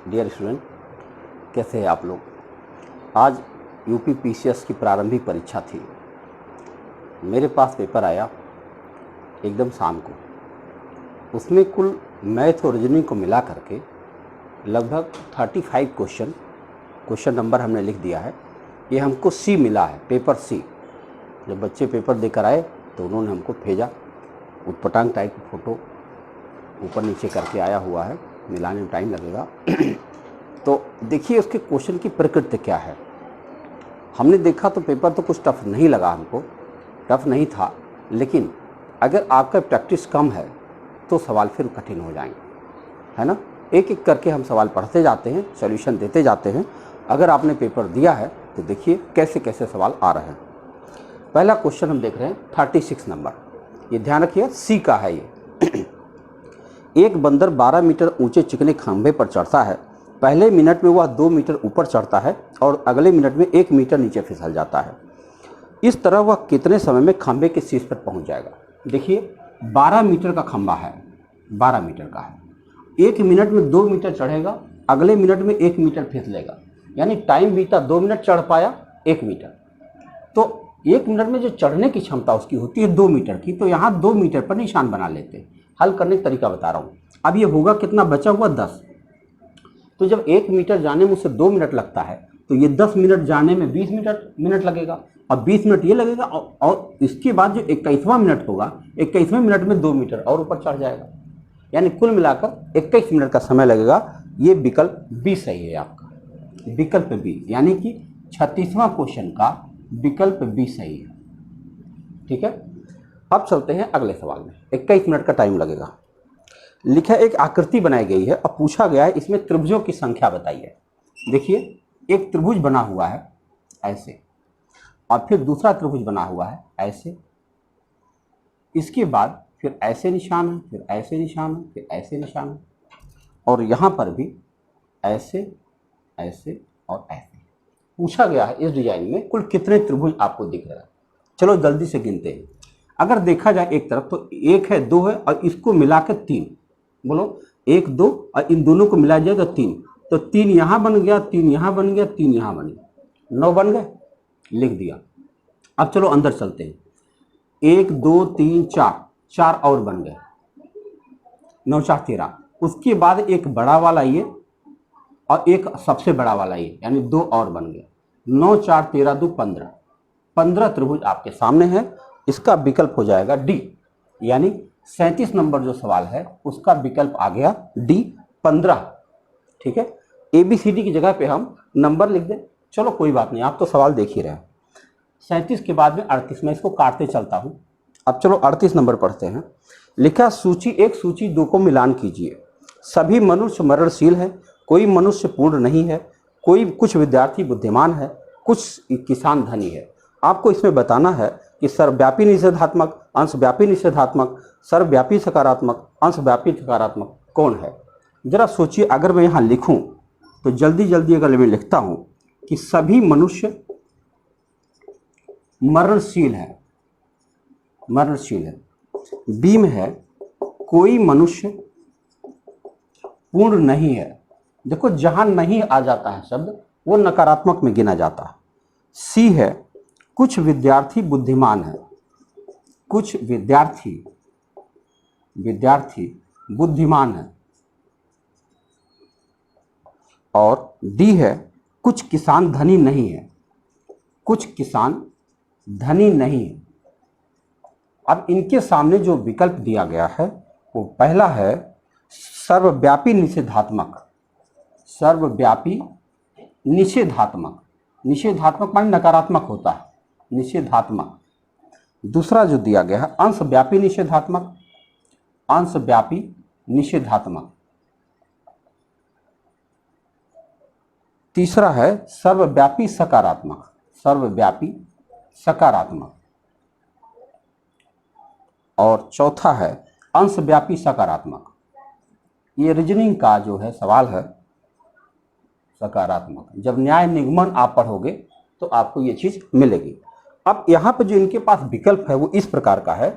Dear student, कैसे हैं आप लोग। आज यूपी पीसीएस की प्रारंभिक परीक्षा थी। मेरे पास पेपर आया एकदम शाम को। उसमें कुल मैथ और रीजनिंग को मिला करके लगभग 35 क्वेश्चन नंबर हमने लिख दिया है। ये हमको सी मिला है, पेपर सी। जब बच्चे पेपर देकर आए तो उन्होंने हमको भेजा, उटपटांग टाइप की फ़ोटो ऊपर नीचे करके आया हुआ है, मिलाने में टाइम लगेगा। तो देखिए उसके क्वेश्चन की प्रकृति क्या है। हमने देखा तो पेपर तो कुछ टफ नहीं लगा, हमको टफ नहीं था, लेकिन अगर आपका प्रैक्टिस कम है तो सवाल फिर कठिन हो जाएंगे, है ना। एक एक करके हम सवाल पढ़ते जाते हैं, सॉल्यूशन देते जाते हैं। अगर आपने पेपर दिया है तो देखिए कैसे कैसे सवाल आ रहे हैं। पहला क्वेश्चन हम देख रहे हैं 36 नंबर। ये ध्यान रखिए, सी का है ये। एक बंदर 12 मीटर ऊंचे चिकने खंभे पर चढ़ता है। पहले मिनट में वह 2 मीटर ऊपर चढ़ता है और अगले मिनट में 1 मीटर नीचे फिसल जाता है। इस तरह वह कितने समय में खंभे के शीर्ष पर पहुंच जाएगा। देखिए 12 मीटर का खंभा है, 12 मीटर का है। 1 मिनट में 2 मीटर चढ़ेगा, अगले मिनट में 1 मीटर फिसलेगा, यानी टाइम बीता 2 मिनट, चढ़ पाया 1 मीटर। तो 1 मिनट में जो चढ़ने की क्षमता उसकी होती है 2 मीटर की, तो यहाँ 2 मीटर पर निशान बना लेते हैं। हल करने का तरीका बता रहा हूँ। अब ये होगा कितना, बचा हुआ 10। तो जब 1 मीटर जाने में उसे 2 मिनट लगता है तो ये 10 मिनट जाने में 20 मिनट लगेगा, और 20 मिनट ये लगेगा, और इसके बाद जो 21वां मिनट होगा, 21वें मिनट में 2 मीटर और ऊपर चढ़ जाएगा, यानी कुल मिलाकर 21 मिनट का समय लगेगा। ये विकल्प बी सही है आपका, विकल्प बी, यानी कि 36वां क्वेश्चन का विकल्प बी सही है। ठीक है, अब चलते हैं अगले सवाल में। 21 मिनट का टाइम लगेगा। लिखा एक आकृति बनाई गई है और पूछा गया है इसमें त्रिभुजों की संख्या बताइए। देखिए एक त्रिभुज बना हुआ है ऐसे, और फिर दूसरा त्रिभुज बना हुआ है ऐसे, इसके बाद फिर ऐसे निशान है, फिर ऐसे निशान है, फिर ऐसे निशान है, और यहाँ पर भी ऐसे, ऐसे और ऐसे। पूछा गया है इस डिजाइन में कुल कितने त्रिभुज आपको दिख रहा है। चलो जल्दी से गिनते हैं। अगर देखा जाए एक तरफ तो 1 है, 2 है, और इसको मिलाकर 3। बोलो 1 2, और इन दोनों को मिला जाए तो 3। तो 3 यहाँ बन गया, 3 यहाँ बन गया, 3 यहाँ बन गया, 9 बन गए, लिख दिया। अब चलो अंदर चलते हैं। 1 2 3 4, 4 और बन गए, 9 4 13। उसके बाद एक बड़ा वाला ये और एक सबसे बड़ा वाला ये, यानी 2 और बन गए। 9 4 13 2 15, 15 त्रिभुज आपके सामने है। इसका विकल्प हो जाएगा डी, यानी 37 नंबर जो सवाल है उसका विकल्प आ गया डी, 15। ठीक है, ABCD की जगह पे हम नंबर लिख दें। चलो कोई बात नहीं, आप तो सवाल देख ही रहे हैं। 37 के बाद में 38, मैं इसको काटते चलता हूं। अब चलो 38 नंबर पढ़ते हैं। लिखा सूची 1 सूची 2 को मिलान कीजिए। सभी मनुष्य मरणशील है, कोई मनुष्य पूर्ण नहीं है, कुछ विद्यार्थी बुद्धिमान है, कुछ किसान धनी है। आपको इसमें बताना है कि सर्वव्यापी निषेधात्मक, अंशव्यापी निषेधात्मक, सर्वव्यापी सकारात्मक, अंशव्यापी सकारात्मक कौन है। जरा सोचिए, अगर मैं यहाँ लिखूं तो जल्दी जल्दी अगर मैं लिखता हूं कि सभी मनुष्य मरणशील है, मरणशील है। बी में है कोई मनुष्य पूर्ण नहीं है। देखो जहां नहीं आ जाता है शब्द वो नकारात्मक में गिना जाता है। सी है कुछ विद्यार्थी बुद्धिमान है, कुछ विद्यार्थी बुद्धिमान है। और डी है कुछ किसान धनी नहीं है, कुछ किसान धनी नहीं है। अब इनके सामने जो विकल्प दिया गया है वो पहला है सर्वव्यापी निषेधात्मक, सर्वव्यापी निषेधात्मक। निषेधात्मक माने नकारात्मक होता है, निषेधात्मक। दूसरा जो दिया गया है अंशव्यापी निषेधात्मक, अंशव्यापी निषेधात्मक। तीसरा है सर्वव्यापी सकारात्मक, सर्वव्यापी सकारात्मक। और चौथा है अंशव्यापी सकारात्मक। ये रीजनिंग का जो है सवाल है सकारात्मक। जब न्याय निगमन आप पढ़ोगे तो आपको ये चीज मिलेगी। अब यहाँ पे जो इनके पास विकल्प है वो इस प्रकार का है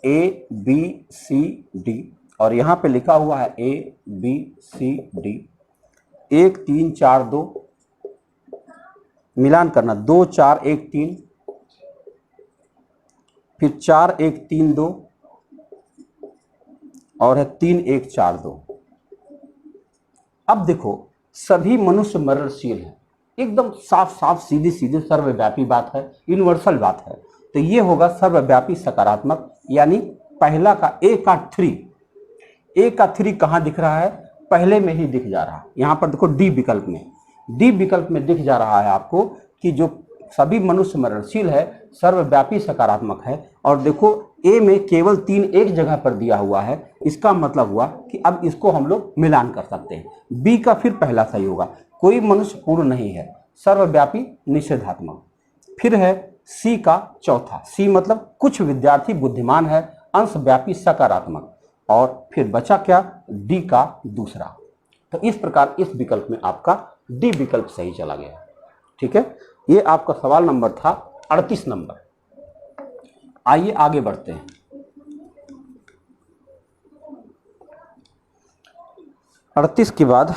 A B C D, और यहाँ पे लिखा हुआ है A B C D, 1 3 4 2, मिलान करना 2 4 1 3, फिर 4 1 3 2 और है 3 1 4 2। अब देखो सभी मनुष्य मरणशील है, एकदम साफ साफ सीधी सीधी सर्वव्यापी बात है, यूनिवर्सल बात है। तो ये होगा सर्वव्यापी सकारात्मक, यानी पहला का ए का 3, ए का 3 कहाँ दिख रहा है? पहले में ही दिख जा रहा है। यहाँ पर देखो डी विकल्प में, डी विकल्प में दिख जा रहा है आपको कि जो सभी मनुष्य मरणशील है, सर्वव्यापी सकारात्मक है। और देखो ए में केवल 3 एक जगह पर दिया हुआ है, इसका मतलब हुआ कि अब इसको हम लोग मिलान कर सकते हैं। बी का फिर पहला सही होगा, कोई मनुष्य पूर्ण नहीं है, सर्वव्यापी निषेधात्मक। फिर है सी का चौथा, सी मतलब कुछ विद्यार्थी बुद्धिमान है, अंशव्यापी सकारात्मक। और फिर बचा क्या? डी का दूसरा। तो इस प्रकार इस विकल्प में आपका डी विकल्प सही चला गया। ठीक है, ये आपका सवाल नंबर था 38 नंबर। आइए आगे बढ़ते हैं। 38 के बाद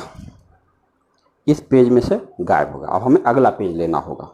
इस पेज में से गायब होगा, अब हमें अगला पेज लेना होगा।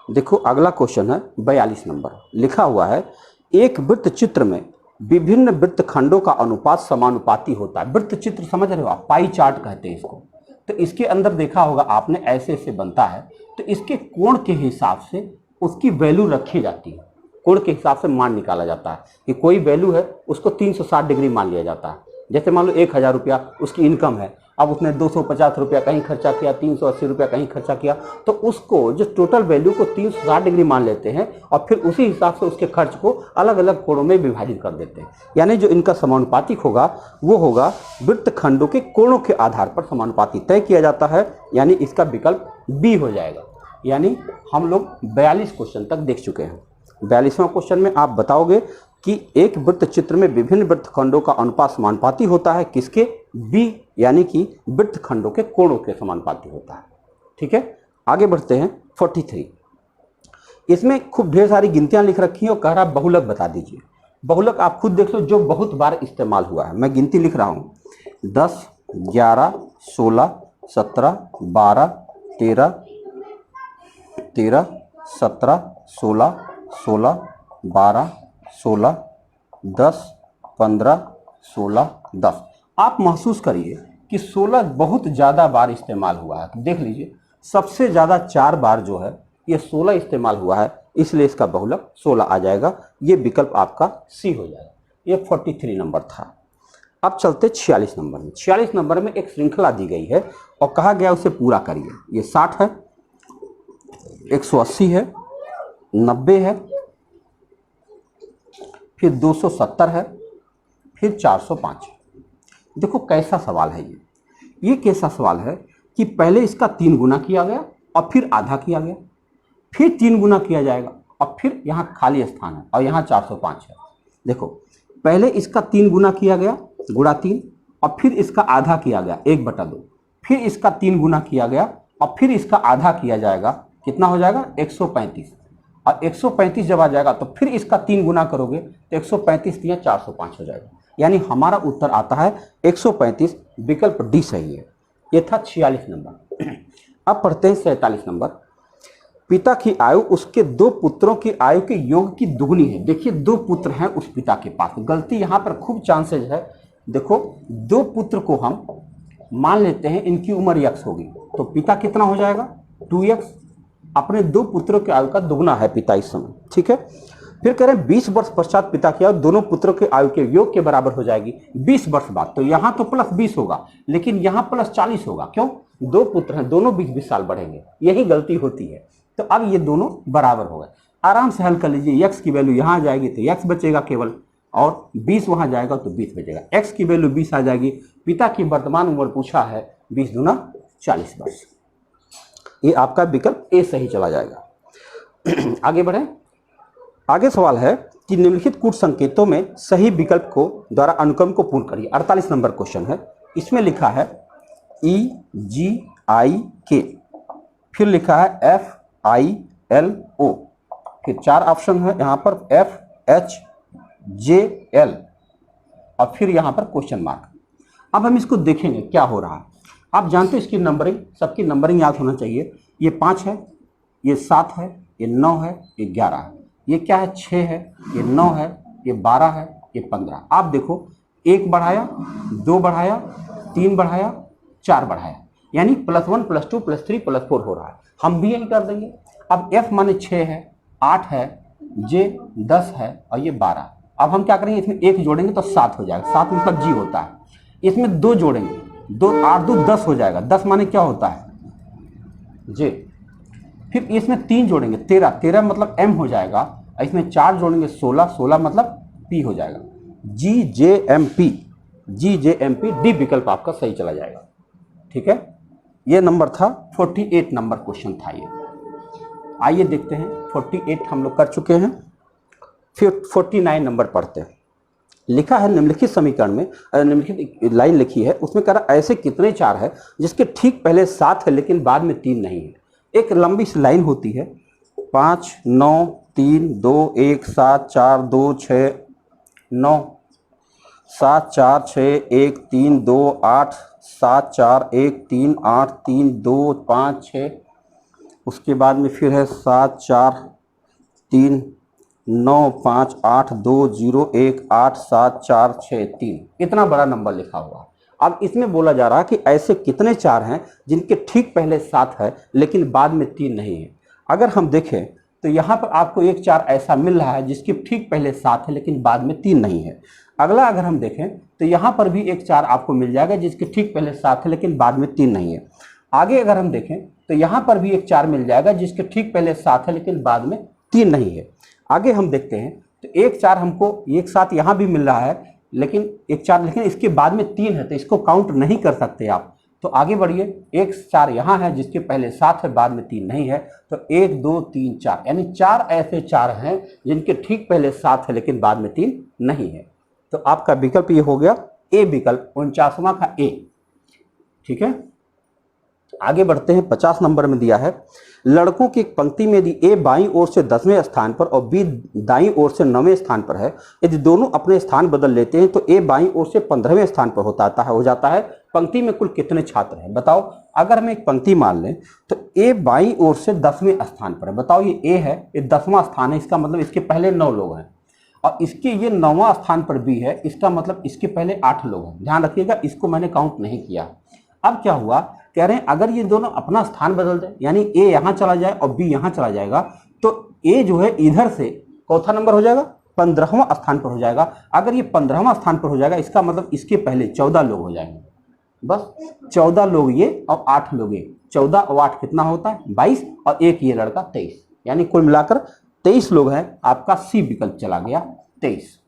देखो अगला क्वेश्चन है 42 नंबर। लिखा हुआ है एक वृत्त चित्र में विभिन्न वृत्त खंडों का अनुपात समानुपाती होता है। वृत्त चित्र समझ रहे हो आप, पाई चार्ट कहते हैं इसको। तो इसके अंदर देखा होगा आपने, ऐसे ऐसे बनता है, तो इसके कोण के हिसाब से उसकी वैल्यू रखी जाती है। कोण के हिसाब से मान निकाला जाता है कि कोई वैल्यू है उसको 360 डिग्री मान लिया जाता है। जैसे मान लो 1000 रुपया उसकी इनकम है, अब उसने 250 रुपया कहीं खर्चा किया, 380 रुपया कहीं खर्चा किया, तो उसको जो टोटल वैल्यू को 360 डिग्री मान लेते हैं और फिर उसी हिसाब से उसके खर्च को अलग अलग कोणों में विभाजित कर देते हैं। यानी जो इनका समानुपातिक होगा वो होगा वृत्त खंडों के कोणों के आधार पर समानुपाती तय किया जाता है, यानी इसका विकल्प बी हो जाएगा। यानी हम लोग 42 क्वेश्चन तक देख चुके हैं। 42वां क्वेश्चन में आप बताओगे कि एक वृत्त चित्र में विभिन्न वृत्त खंडों का अनुपात समानुपाती होता है, किसके? बी, यानी कि वृत्त खंडों के कोणों के समानुपाती होता है। ठीक है, आगे बढ़ते हैं 43। इसमें खूब ढेर सारी गिनतियां लिख रखी हैं और कह रहा बहुलक बता दीजिए। बहुलक आप खुद देख लो, जो बहुत बार इस्तेमाल हुआ है। मैं गिनती लिख रहा हूँ 10 11 16 17 12 13 13 17 16 16 12 16 10 15 16 10। आप महसूस करिए कि 16 बहुत ज़्यादा बार इस्तेमाल हुआ है। तो देख लीजिए सबसे ज़्यादा 4 बार जो है ये 16 इस्तेमाल हुआ है, इसलिए इसका बहुलक 16 आ जाएगा। ये विकल्प आपका सी हो जाएगा। ये 43 नंबर था। अब चलते 46 नंबर में। 46 नंबर में एक श्रृंखला दी गई है और कहा गया उसे पूरा करिए। ये 60 है, 180 है, 90 है, फिर 270 है, फिर 405 है। देखो कैसा सवाल है ये कैसा सवाल है कि पहले इसका 3 गुना किया गया और फिर आधा किया गया, फिर 3 गुना किया जाएगा और फिर यहाँ खाली स्थान है और यहाँ 405 है। देखो पहले इसका 3 गुना किया गया, गुणा 3, और फिर इसका आधा किया गया 1/2, फिर इसका 3 गुना किया गया और फिर इसका आधा किया जाएगा, कितना हो जाएगा? 135। और 135 जब आ जाएगा तो फिर इसका 3 गुना करोगे तो 135 दिया 405 हो जाएगा। यानी हमारा उत्तर आता है 135, विकल्प डी सही है। ये था 46 नंबर। अब पढ़ते हैं 47 नंबर। पिता की आयु उसके 2 पुत्रों की आयु के योग की दुगनी है। देखिए 2 पुत्र हैं उस पिता के पास, गलती यहाँ पर खूब चांसेज है। देखो 2 पुत्र को हम मान लेते हैं इनकी उम्र x होगी, तो पिता कितना हो जाएगा? 2x। अपने 2 पुत्रों की आयु का दुगना है पिता इस समय। ठीक है, फिर कह रहे हैं 20 वर्ष पश्चात पिता की आयु दोनों पुत्रों के आयु के योग के बराबर हो जाएगी 20 वर्ष बाद। तो यहाँ तो प्लस 20 होगा, लेकिन यहाँ प्लस 40 होगा। क्यों? 2 पुत्र हैं, दोनों 20-20 साल बढ़ेंगे, यही गलती होती है। तो अब ये दोनों बराबर हो गए। आराम से हल कर लीजिए। x की वैल्यू यहाँ आ जाएगी तो x बचेगा केवल, और 20 वहाँ जाएगा तो 20 बचेगा। x की वैल्यू 20 आ जाएगी। पिता की वर्तमान उम्र पूछा है 20 दूना 40 वर्ष। ये आपका विकल्प ए सही चला जाएगा। आगे बढ़ें। आगे सवाल है कि निम्नलिखित कूट संकेतों में सही विकल्प को द्वारा अनुक्रम को पूर्ण करिए। 48 नंबर क्वेश्चन है। इसमें लिखा है EGIK, फिर लिखा है FILO, फिर 4 ऑप्शन है यहाँ पर FHJL, और फिर यहाँ पर क्वेश्चन मार्क। अब हम इसको देखेंगे क्या हो रहा है। आप जानते हो इसकी नंबरिंग, सबकी नंबरिंग याद होना चाहिए। ये 5 है, ये 7 है, ये 9 है, ये 11 है, ये क्या है 6 है, ये 9 है, ये 12 है, ये 15। आप देखो 1 बढ़ाया, 2 बढ़ाया, 3 बढ़ाया, 4 बढ़ाया, यानी +1 +2 +3 +4 हो रहा है। हम भी यही कर देंगे। अब F माने 6 है, 8 है, J 10 है और ये 12। अब हम क्या करेंगे, इसमें 1 जोड़ेंगे तो 7 हो जाएगा, 7 मतलब G होता है। इसमें 2 जोड़ेंगे, 2 8 2 10 हो जाएगा, 10 माने क्या होता है J। फिर इसमें 3 जोड़ेंगे 13, 13 मतलब M हो जाएगा। इसमें 4 जोड़ेंगे 16, 16 मतलब P हो जाएगा। GJMP, GJMP डी विकल्प आपका सही चला जाएगा। ठीक है, ये नंबर था 48 नंबर क्वेश्चन था ये। आइए देखते हैं, 48 हम लोग कर चुके हैं। फिर 49 नंबर पढ़ते हैं। लिखा है निम्नलिखित समीकरण में, निम्नलिखित लाइन लिखी है, उसमें कह रहा ऐसे कितने 4 है जिसके ठीक पहले 7 है लेकिन बाद में 3 नहीं है। एक लंबी सी लाइन होती है, 5 9 3 2 1 7 4 2 6 9 7 4 6 1 3 2 8 7 4 1 3 8 3 2 5 6, उसके बाद में फिर है 7 4 3 9 5 8 2 0 1 8 7 4 6 3। इतना बड़ा नंबर लिखा हुआ। अब इसमें बोला जा रहा है कि ऐसे कितने 4 हैं जिनके ठीक पहले 7 है लेकिन बाद में 3 नहीं है। अगर हम देखें तो यहाँ पर आपको एक 4 ऐसा मिल रहा है जिसके ठीक पहले 7 है लेकिन बाद में 3 नहीं है। अगला अगर हम देखें तो यहाँ पर भी एक 4 आपको मिल जाएगा जिसके ठीक पहले 7 है लेकिन बाद में 3 नहीं है। आगे अगर हम देखें तो यहाँ पर भी एक 4 मिल जाएगा जिसके ठीक पहले 7 है लेकिन बाद में 3 नहीं है। आगे हम देखते हैं तो एक 4 हमको एक साथ यहाँ भी मिल रहा है लेकिन एक 4, लेकिन इसके बाद में 3 है तो इसको काउंट नहीं कर सकते आप। तो आगे बढ़िए, एक 4 यहाँ है जिसके पहले 7 है बाद में 3 नहीं है। तो 1 2 3 4 यानी 4 ऐसे 4 हैं जिनके ठीक पहले 7 है लेकिन बाद में 3 नहीं है। तो आपका विकल्प ये हो गया ए विकल्प, 49वां का ए। ठीक है, आगे बढ़ते हैं। 50 नंबर में दिया है, लड़कों की एक पंक्ति में यदि ए बाईं ओर से 10वें स्थान पर और बी दाईं ओर से 9वें स्थान पर है, यदि दोनों अपने स्थान बदल लेते हैं तो ए बाईं ओर से 15वें स्थान पर हो जाता है। पंक्ति में कुल कितने छात्र हैं बताओ। अगर हम एक पंक्ति मान लें तो ए बाईं ओर से 10वें स्थान पर है। बताओ ये ए है, ये 10वां स्थान है, इसका मतलब इसके पहले 9 लोग हैं। और इसके ये 9वां स्थान पर बी है, इसका मतलब इसके पहले 8 लोग हैं। ध्यान रखिएगा, इसको मैंने काउंट नहीं किया। अब क्या हुआ, कह रहे हैं अगर ये दोनों अपना स्थान बदल दें, यानी ए यहाँ चला जाए और बी यहाँ चला जाएगा, तो ए जो है इधर से चौथा नंबर हो जाएगा, 15वां स्थान पर हो जाएगा। अगर ये 15वां स्थान पर हो जाएगा, इसका मतलब इसके पहले 14 लोग हो जाएंगे। बस 14 लोग ये और 8 लोग ये, 14 और 8 कितना होता है 22, और एक ये लड़का 23, यानी कुल मिलाकर 23 लोग हैं। आपका सी विकल्प चला गया 23,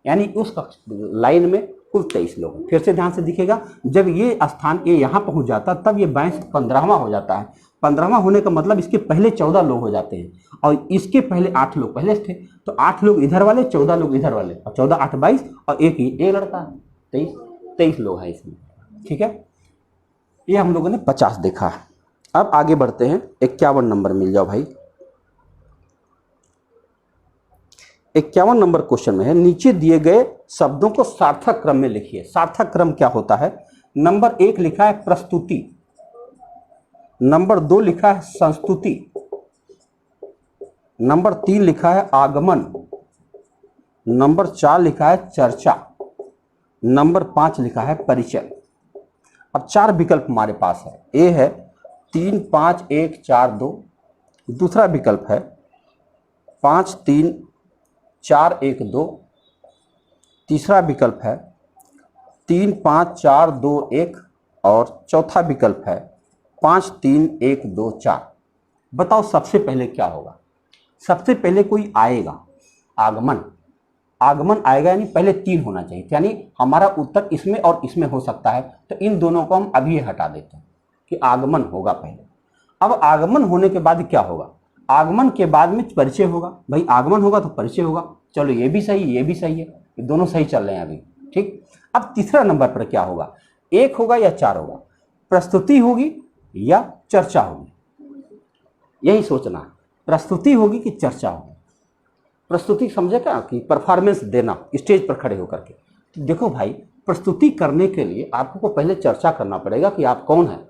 यानी उस लाइन में कुल 23 लोग। फिर से ध्यान से दिखेगा, जब ये स्थान ये यहाँ पहुँच जाता तब ये 22 15वां हो जाता है। 15वां होने का मतलब इसके पहले 14 लोग हो जाते हैं और इसके पहले 8 लोग पहले थे। तो 8 लोग इधर वाले, 14 लोग इधर वाले, और 14 8 22 और एक ही ये लड़का है 23 लोग हैं इसमें। ठीक है, ये हम लोगों ने 50 देखा। अब आगे बढ़ते हैं, 51 नंबर मिल जाओ भाई। 51 नंबर क्वेश्चन में है, नीचे दिए गए शब्दों को सार्थक क्रम में लिखिए। सार्थक क्रम क्या होता है। नंबर 1 लिखा है प्रस्तुति, नंबर 2 लिखा है संस्तुति, नंबर 3 लिखा है आगमन, नंबर 4 लिखा है चर्चा, नंबर 5 लिखा है परिचय। अब 4 विकल्प हमारे पास है। ए है 3 5 1 4 2, दूसरा विकल्प है 5 3 4 1 2, तीसरा विकल्प है 3 5 4 2 1, और चौथा विकल्प है 5 3 1 2 4। बताओ सबसे पहले क्या होगा। सबसे पहले कोई आएगा, आगमन, आगमन आएगा, यानी पहले 3 होना चाहिए, यानी हमारा उत्तर इसमें और इसमें हो सकता है। तो इन दोनों को हम अभी हटा देते हैं कि आगमन होगा पहले। अब आगमन होने के बाद क्या होगा, आगमन के बाद में परिचय होगा। भाई आगमन होगा तो परिचय होगा, चलो ये भी सही ये भी सही है, ये दोनों सही चल रहे हैं अभी। ठीक, अब तीसरा नंबर पर क्या होगा, 1 होगा या 4 होगा, प्रस्तुति होगी या चर्चा होगी, यही सोचना है। प्रस्तुति होगी कि चर्चा होगी। प्रस्तुति समझे क्या, कि परफॉर्मेंस देना स्टेज पर खड़े होकर के। तो देखो भाई, प्रस्तुति करने के लिए आपको पहले चर्चा करना पड़ेगा कि आप कौन हैं,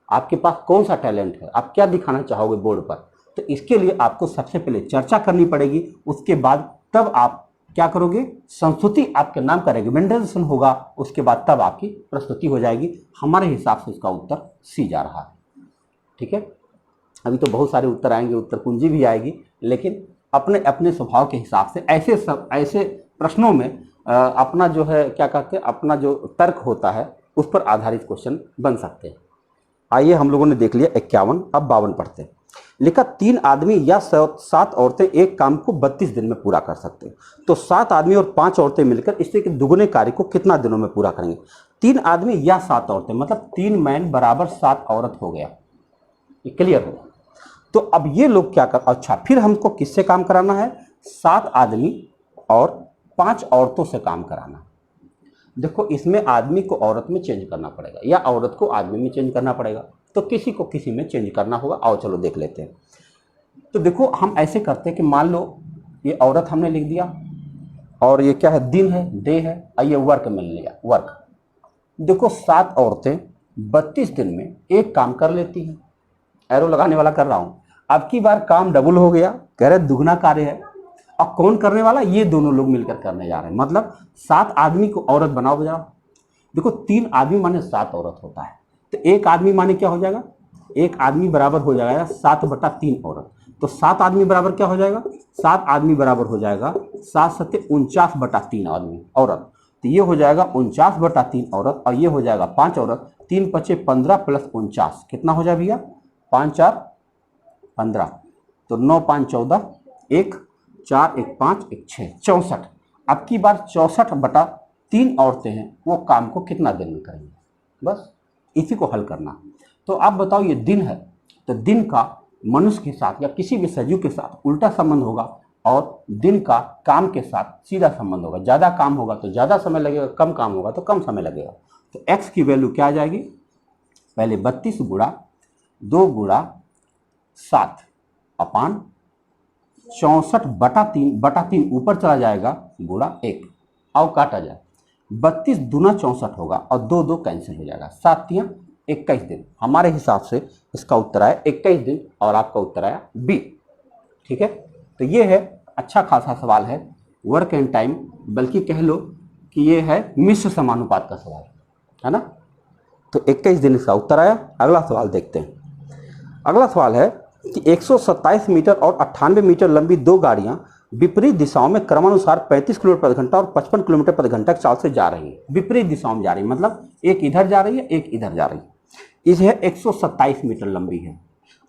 आपके पास कौन सा टैलेंट है, आप क्या दिखाना चाहोगे बोर्ड पर। तो इसके लिए आपको सबसे पहले चर्चा करनी पड़ेगी, उसके बाद तब आप क्या करोगे, संस्तुति आपके नाम का रिकमेंडेशन होगा, उसके बाद तब आपकी प्रस्तुति हो जाएगी। हमारे हिसाब से इसका उत्तर सी जा रहा है। ठीक है, अभी तो बहुत सारे उत्तर आएंगे, उत्तर कुंजी भी आएगी, लेकिन अपने अपने स्वभाव के हिसाब से ऐसे प्रश्नों में अपना जो है क्या कहते हैं, अपना जो तर्क होता है उस पर आधारित क्वेश्चन बन सकते हैं। आइए हम लोगों ने देख लिया 51, अब 52 पढ़ते हैं। लिखा 3 आदमी या 7 औरतें एक काम को 32 दिन में पूरा कर सकते हैं। तो 7 आदमी और 5 औरतें मिलकर इससे के दुगने कार्य को कितना दिनों में पूरा करेंगे। 3 आदमी या 7 औरतें मतलब 3 मैन बराबर 7 औरत हो गया, ये क्लियर हो। तो अब ये लोग क्या कर, अच्छा फिर हमको किससे काम कराना है, 7 आदमी और 5 औरतों से काम कराना। देखो इसमें आदमी को औरत में चेंज करना पड़ेगा या औरत को आदमी में चेंज करना पड़ेगा, तो किसी को किसी में चेंज करना होगा। आओ चलो देख लेते हैं। तो देखो हम ऐसे करते हैं कि मान लो ये औरत हमने लिख दिया और ये क्या है, दिन है, डे है, और ये वर्क मिल लिया, वर्क। देखो 7 औरतें 32 दिन में एक काम कर लेती हैं, एरो लगाने वाला कर रहा हूं। अब की बार काम डबल हो गया, कह रहे दुगना कार्य है। अब कौन करने वाला, ये दोनों लोग मिलकर करने जा रहे हैं, मतलब 7 आदमी को औरत बनाओ बजाओ। देखो 3 आदमी माने 7 औरत होता है, तो 1 आदमी माने क्या हो जाएगा, 1 आदमी बराबर हो जाएगा 7/3 औरत। तो 7 आदमी बराबर क्या हो जाएगा, 7 आदमी बराबर हो जाएगा 7 सत्ते 49/3 आदमी औरत। तो ये हो जाएगा 49/3 औरत, और ये हो जाएगा 5 औरत। 3 पचे 15 प्लस 49 कितना हो जाए भैया, 5 4 15, तो 9 5 14, 1 4 1 5 1 6 64। अब की बार 64/3 औरतें हैं, वो काम को कितना दिन में करेंगे, बस इसी को हल करना। तो आप बताओ ये दिन है, तो दिन का मनुष्य के साथ या किसी भी सजीव के साथ उल्टा संबंध होगा, और दिन का काम के साथ सीधा संबंध होगा। ज़्यादा काम होगा तो ज़्यादा समय लगेगा, कम काम होगा तो कम समय लगेगा। तो x की वैल्यू क्या आ जाएगी, पहले 32 गुणा 2 गुणा 7 अपान 64/3 ऊपर चला जाएगा गुणा 1, और काटा जाए 32 दूना 64 होगा, और 2 2 कैंसिल हो जाएगा, 7 3 21 दिन। हमारे हिसाब से इसका उत्तर आया 21 दिन, और आपका उत्तर आया बी। ठीक है, तो ये है अच्छा खासा सवाल है, वर्क एंड टाइम, बल्कि कह लो कि ये है मिश्र समानुपात का सवाल है ना। तो 21 दिन इसका उत्तर आया। अगला सवाल देखते हैं। अगला सवाल है कि 127 मीटर और 98 मीटर लंबी 2 गाड़ियां विपरीत दिशाओं में क्रमानुसार 35 किलोमीटर प्रति घंटा और 55 किलोमीटर प्रति घंटा की चाल से जा रही है। विपरीत दिशाओं में जा रही है, मतलब एक इधर जा रही है, एक इधर जा रही है। इस है 127 मीटर लंबी है,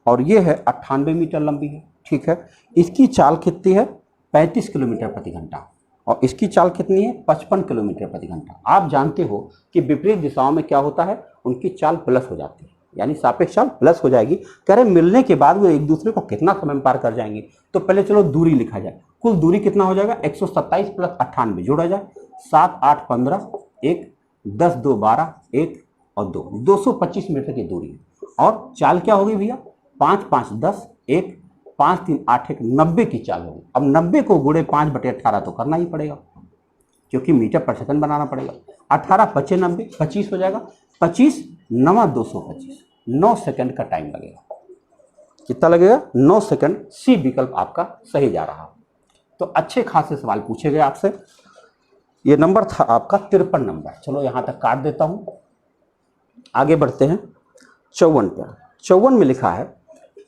और ये है 98 मीटर लंबी है। ठीक है, इसकी चाल कितनी है, 35 किलोमीटर प्रति घंटा, और इसकी चाल कितनी है, 55 किलोमीटर प्रति घंटा। आप जानते हो कि विपरीत दिशाओं में क्या होता है, उनकी चाल प्लस हो जाती है, यानी सापेक्ष चाल प्लस हो जाएगी। कह रहे मिलने के बाद वो एक दूसरे को कितना समय में पार कर जाएंगे। तो पहले चलो दूरी लिखा जाए, कुल दूरी कितना हो जाएगा, 127 प्लस 98 जोड़ा जाए, 7 8 15 1 10 2 12 1 और 2 225 मीटर की दूरी है। और चाल क्या होगी भैया, 5 5 10 1 5 3 8 1 90 की चाल होगी। अब 90 को गुणे 5/18 तो करना ही पड़ेगा, क्योंकि मीटर पर सेकंड बनाना पड़ेगा। 18 5 90 25 हो जाएगा, 25 9 225, 9 सेकंड का टाइम लगेगा। कितना लगेगा, 9 सेकंड। सी विकल्प आपका सही जा रहा। तो अच्छे खासे सवाल पूछे गए आपसे। ये नंबर था आपका 53 नंबर। चलो यहां तक काट देता हूं, आगे बढ़ते हैं 54 पर। 54 में लिखा है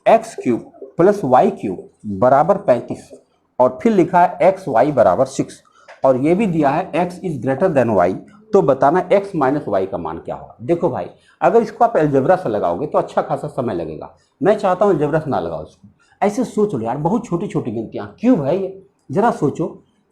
x³ प्लस y³ बराबर 35, और फिर लिखा है xy बराबर 6, और ये भी दिया है x is greater than y, तो बताना x माइनस वाई का मान क्या होगा। देखो भाई, अगर इसको आप अलजेब्रा से लगाओगे तो अच्छा खासा समय लगेगा। मैं चाहता हूँ अलजेब्रा से ना लगाओ इसको, ऐसे सोच लो यार, बहुत छोटी छोटी गिनतियाँ, क्यूब है ये, जरा सोचो।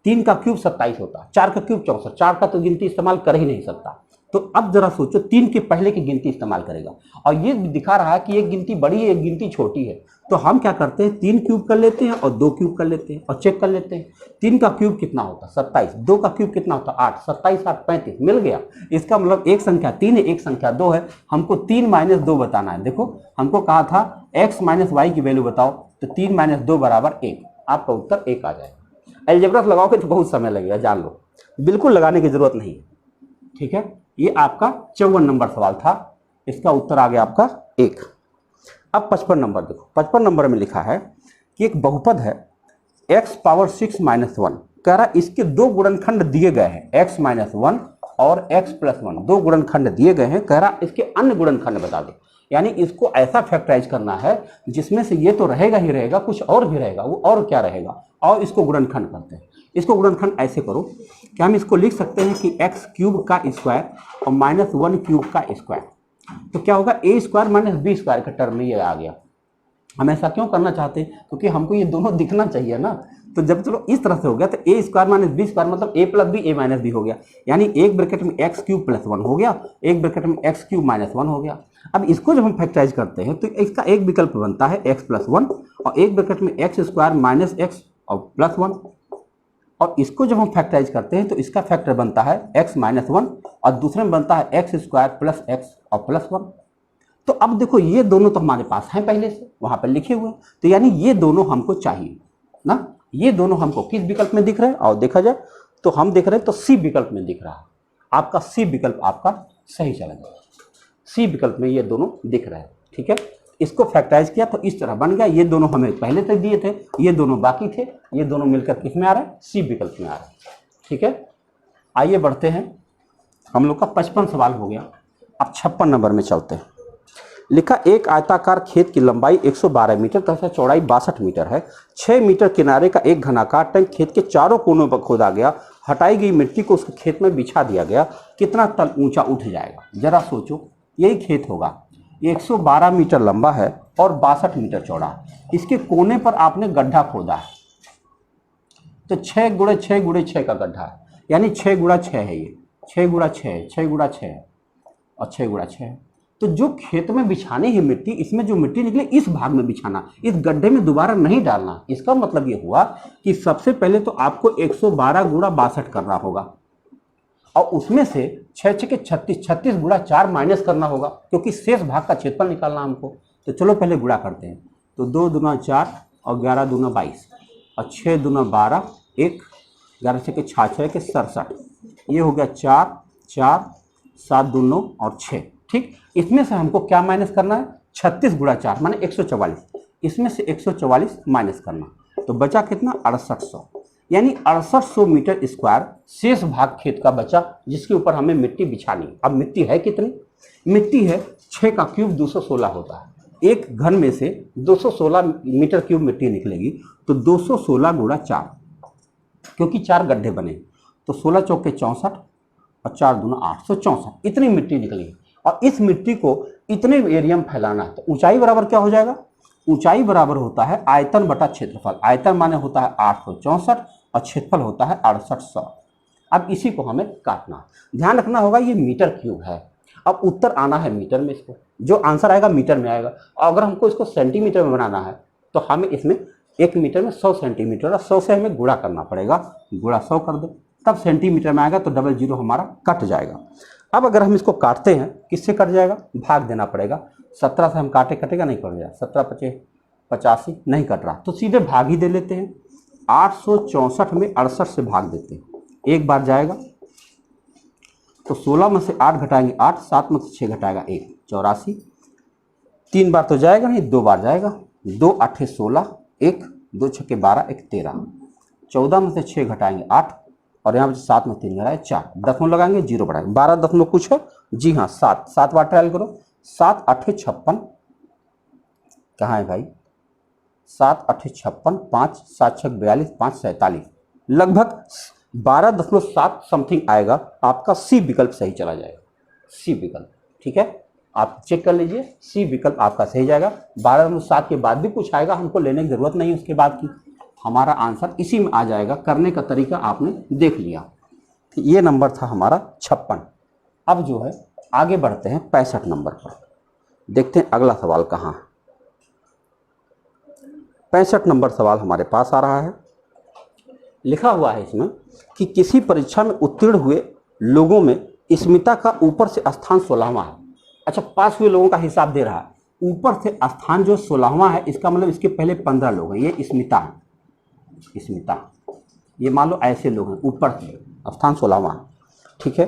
3 का क्यूब 27 होता है, 4 का क्यूब 64, 4 का तो गिनती इस्तेमाल कर ही नहीं सकता। तो अब जरा सोचो 3 के पहले की गिनती इस्तेमाल करेगा, और ये दिखा रहा है कि एक गिनती बड़ी है एक गिनती छोटी है। तो हम क्या करते हैं, 3 क्यूब कर लेते हैं और 2 क्यूब कर लेते हैं और चेक कर लेते हैं। 3 का क्यूब कितना होता है 27, 2 का क्यूब कितना होता है 8, 27 8 35, मिल गया। इसका मतलब एक संख्या 3 है, एक संख्या 2 है। हमको 3 माइनस 2 बताना है। देखो हमको कहा था x माइनस वाई की वैल्यू बताओ, तो 3 माइनस 2 बराबर 1, आपका उत्तर 1 आ जाएगा। अलजेब्रा लगाओगे तो बहुत समय लगेगा, जान लो, बिल्कुल लगाने की जरूरत नहीं है। ठीक है, ये आपका 54 नंबर सवाल था, इसका उत्तर आ गया आपका 1। अब 55 नंबर देखो, 55 नंबर में लिखा है कि एक बहुपद है x पावर 6 माइनस 1, कह रहा इसके दो गुणनखंड दिए गए हैं, x माइनस 1 और x प्लस 1, दो गुणनखंड दिए गए हैं, कह रहा इसके अन्य गुणनखंड बता दो। यानी इसको ऐसा फैक्टराइज करना है जिसमें से ये तो रहेगा ही रहेगा, कुछ और भी रहेगा, वो और क्या रहेगा, और इसको गुणनखंड करते हैं। इसको गुणनखंड ऐसे करो कि हम इसको लिख सकते हैं कि x क्यूब का स्क्वायर और माइनस 1 क्यूब का स्क्वायर, तो क्या होगा a square minus b square का टर्म में ये आ गया। हम ऐसा क्यों करना चाहते हैं, क्योंकि हमको ये दोनों दिखना चाहिए ना, तो जब चलो इस तरह से हो गया तो a square minus b square मतलब a plus b a minus b हो गया, यानी एक ब्रैकेट में x क्यूब प्लस 1 हो गया, एक ब्रैकेट में x क्यूब माइनस 1 हो गया। अब इसको जब हम फैक्टराइज करते हैं तो इसका एक विकल्प बनता है x प्लस 1 और एक ब्रैकेट में x स्क्वायर माइनस x और प्लस 1, और इसको जब हम फैक्टराइज करते हैं तो इसका फैक्टर बनता है x माइनस 1 और दूसरे में बनता है x स्क्वायर प्लस x और प्लस 1। तो अब देखो ये दोनों तो हमारे पास हैं पहले से, वहां पर लिखे हुए, तो यानी ये दोनों हमको चाहिए ना, ये दोनों हमको किस विकल्प में दिख रहे हैं, और देखा जाए तो हम देख रहे हैं तो सी विकल्प में दिख रहा है, आपका सी विकल्प आपका सही चला गया, सी विकल्प में ये दोनों दिख रहे हैं। ठीक है, इसको फैक्टराइज किया तो इस तरह बन गया, ये दोनों हमें पहले तक दिए थे, ये दोनों बाकी थे, ये दोनों मिलकर किस में आ रहा है, सी विकल्प में आ रहा है। ठीक है, आइए बढ़ते हैं, हम लोग का 55 सवाल हो गया, अब 56 नंबर में चलते हैं। लिखा एक आयताकार खेत की लंबाई 112 मीटर तथा चौड़ाई 62 मीटर है, 6 मीटर किनारे का एक घनाकार टैंक खेत के चारों कोनों पर खोदा गया, हटाई गई मिट्टी को उसके खेत में बिछा दिया गया, कितना तल ऊंचा उठ जाएगा। जरा सोचो, यही खेत होगा, ये 112 मीटर लंबा है और 62 मीटर चौड़ा है, इसके कोने पर आपने गड्ढा खोदा है, तो 6 गुणे 6 गुणे 6 का गड्ढा है, यानी 6 गुणा 6 है, ये 6 गुणा 6 है, 6 गुणा 6 है और 6 गुणा 6 है। तो जो खेत में बिछानी है मिट्टी, इसमें जो मिट्टी निकले इस भाग में बिछाना, इस गड्ढे में दोबारा नहीं डालना। इसका मतलब ये हुआ कि सबसे पहले तो आपको 112 गुणा 62 करना होगा और उसमें से 6 6 के 36, 36 गुणा 4 माइनस करना होगा, क्योंकि शेष भाग का क्षेत्रफल निकालना हमको। तो चलो पहले गुणा करते हैं, तो 2 दूना 4 और 11 दूना 22 और 6 दूना 12, 1 11 6 के 6 के 67, ये हो गया 4 4 7 2 9 और 6। ठीक, इसमें से हमको क्या माइनस करना है, 36 गुणा 4 माने 144, इसमें से 144 माइनस करना, तो बचा कितना 6800, यानी 6800 मीटर स्क्वायर शेष भाग खेत का बचा, जिसके ऊपर हमें मिट्टी बिछानी। अब मिट्टी है कितनी, मिट्टी है 6 का क्यूब 216 होता है, एक घन में से 216 मीटर क्यूब मिट्टी निकलेगी, तो 216 गुणा 4, क्योंकि 4 गड्ढे बने, तो 16 चौके 64 और 4 दूना 864, इतनी मिट्टी निकली। और इस मिट्टी को इतने एरिया में फैलाना है, तो ऊंचाई बराबर क्या हो जाएगा, ऊंचाई बराबर होता है आयतन बटा क्षेत्रफल, आयतन माने होता है 864 और क्षेत्रफल होता है 6800। अब इसी को हमें काटना, ध्यान रखना होगा ये मीटर क्यूब है, अब उत्तर आना है मीटर में, इसको जो आंसर आएगा मीटर में आएगा। और अगर हमको इसको सेंटीमीटर में बनाना है तो हमें इसमें 1 मीटर में 100 सेंटीमीटर, और 100 से हमें गुणा करना पड़ेगा, गुणा 100 कर दो, तब सेंटीमीटर में आएगा, तो 00 हमारा कट जाएगा। अब अगर हम इसको काटते हैं, किससे कट जाएगा, भाग देना पड़ेगा, 17 से हम काटे, कटेगा नहीं, कट जाएगा, 17 5 85 नहीं कट रहा, तो सीधे भाग ही दे लेते हैं, 864 में 68 से भाग देते हैं, एक बार जाएगा, तो 16 में से 8 घटाएंगे 8, 7 में से 6 घटाएगा 1, 84, 3 बार तो जाएगा नहीं, 2 बार जाएगा, 2 8 16, 1 2 6 12, 1 13, 14 में से 6 घटाएंगे 8 और यहाँ पे 7 में 3 घटाए 4, दशमलव लगाएंगे 0 बढ़ाएंगे, 12 दशमलव कुछ है, जी हाँ 7, 7 बार ट्रायल करो, 7 8 56, कहाँ है भाई, 7 8 56, 5 7 6 42, 5 47, लगभग 12.7 समथिंग आएगा, आपका सी विकल्प सही चला जाएगा, सी विकल्प। ठीक है, आप चेक कर लीजिए, सी विकल्प आपका सही जाएगा। 12.7 के बाद भी कुछ आएगा, हमको लेने की जरूरत नहीं उसके बाद की, हमारा आंसर इसी में आ जाएगा। करने का तरीका आपने देख लिया, ये नंबर था हमारा 56। अब जो है आगे बढ़ते हैं 65 नंबर पर, देखते हैं अगला सवाल कहाँ है। 65 नंबर सवाल हमारे पास आ रहा है, लिखा हुआ है इसमें कि किसी परीक्षा में उत्तीर्ण हुए लोगों में स्मिता का ऊपर से स्थान 16वां है। अच्छा, पास हुए लोगों का हिसाब दे रहा है, ऊपर से स्थान जो 16वां है, इसका मतलब इसके पहले 15 लोग हैं, ये स्मिता है, स्मिता, ये मान लो ऐसे लोग हैं, ऊपर से स्थान 16वां। ठीक है,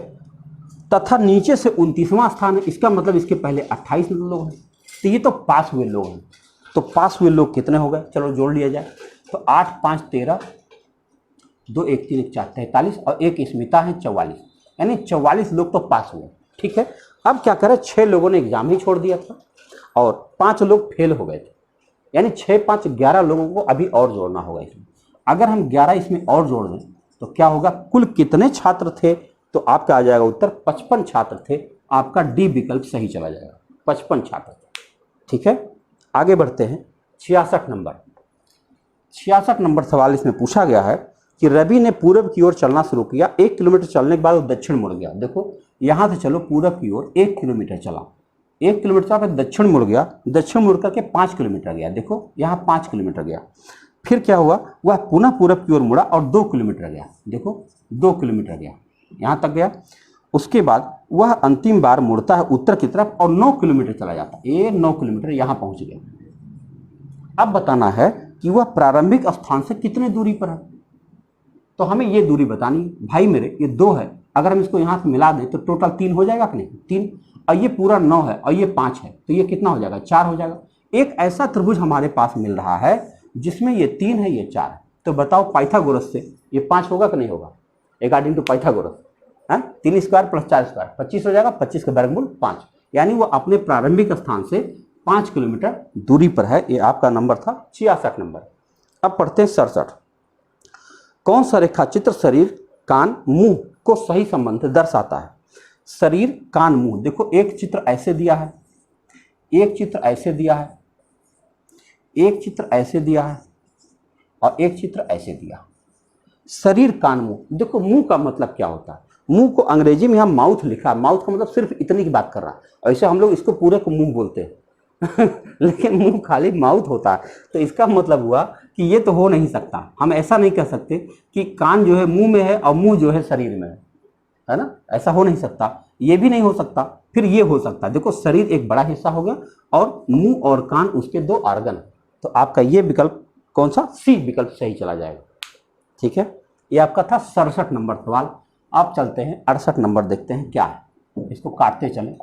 तथा नीचे से 29वां स्थान है, इसका मतलब इसके पहले 28 लोग हैं, तो ये तो पास हुए लोग हैं। तो पास हुए लोग कितने हो गए, चलो जोड़ लिया जाए। तो 8 5 13, 2 1 3 1 4 43 और एक स्मिता है 44, यानी 44 लोग तो पास हुए। ठीक है, अब क्या करें, 6 लोगों ने एग्जाम ही छोड़ दिया था और 5 लोग फेल हो गए थे, यानी 6 5 11 लोगों को अभी और जोड़ना होगा इसमें। अगर हम 11 इसमें और जोड़ दें तो क्या होगा, कुल कितने छात्र थे, तो आपका आ जाएगा उत्तर 55 छात्र थे। आपका डी विकल्प सही चला जाएगा, 55 छात्र थे। ठीक है, आगे बढ़ते हैं। 66 नंबर, 66 नंबर सवाल इसमें पूछा गया है कि रवि ने पूरब की ओर चलना शुरू किया, 1 किलोमीटर चलने के बाद वो दक्षिण मुड़ गया। देखो यहाँ से चलो पूरब की ओर 1 किलोमीटर चला, 1 किलोमीटर चला, फिर दक्षिण मुड़ गया, दक्षिण मुड़ करके 5 किलोमीटर गया। देखो यहाँ 5 किलोमीटर गया, फिर क्या हुआ, वह पुनः पूरब की ओर मुड़ा और 2 किलोमीटर गया। देखो 2 किलोमीटर गया, यहाँ तक गया। उसके बाद वह अंतिम बार मुड़ता है उत्तर की तरफ और 9 किलोमीटर चला जाता है। ये 9 किलोमीटर यहाँ पहुँच गया। अब बताना है कि वह प्रारंभिक स्थान से कितने दूरी पर है, तो हमें ये दूरी बतानी है। भाई मेरे ये 2 है, अगर हम इसको यहाँ से मिला दें तो टोटल 3 हो जाएगा कि नहीं, 3, और ये पूरा 9 है और ये 5 है, तो ये कितना हो जाएगा, 4 हो जाएगा। एक ऐसा त्रिभुज हमारे पास मिल रहा है जिसमें ये 3 है, ये 4 है, तो बताओ पाइथागोरस से ये 5 होगा कि नहीं होगा, अकॉर्डिंग टू पाइथागोरस है। 3 स्क्वायर प्लस 4 स्क्वायर 25 हो जाएगा, 25 का वर्गमूल 5, यानी वो अपने प्रारंभिक स्थान से 5 किलोमीटर दूरी पर है। ये आपका नंबर था 66 नंबर। अब पढ़ते हैं 67। कौन सा रेखाचित्र शरीर कान मुंह को सही संबंध दर्शाता है। शरीर कान मुंह, देखो एक चित्र ऐसे दिया है, एक चित्र ऐसे दिया है, एक चित्र ऐसे दिया है और एक चित्र ऐसे दिया। शरीर कान मुंह, देखो मुंह का मतलब क्या होता है, मुंह को अंग्रेजी में हम माउथ लिखा, माउथ का मतलब सिर्फ इतनी की बात कर रहा है, ऐसे हम लोग इसको पूरे को मुंह बोलते हैं लेकिन मुंह खाली माउथ होता है, तो इसका मतलब हुआ कि ये तो हो नहीं सकता। हम ऐसा नहीं कह सकते कि कान जो है मुंह में है और मुंह जो है शरीर में है ना, ऐसा हो नहीं सकता। ये भी नहीं हो सकता, फिर ये हो सकता। देखो शरीर एक बड़ा हिस्सा हो गया और मुंह और कान उसके 2 ऑर्गन, तो आपका ये विकल्प कौन सा, सी विकल्प सही चला जाएगा। ठीक है, ये आपका था 67 नंबर सवाल। आप चलते हैं 68 नंबर, देखते हैं क्या है, इसको काटते चलें।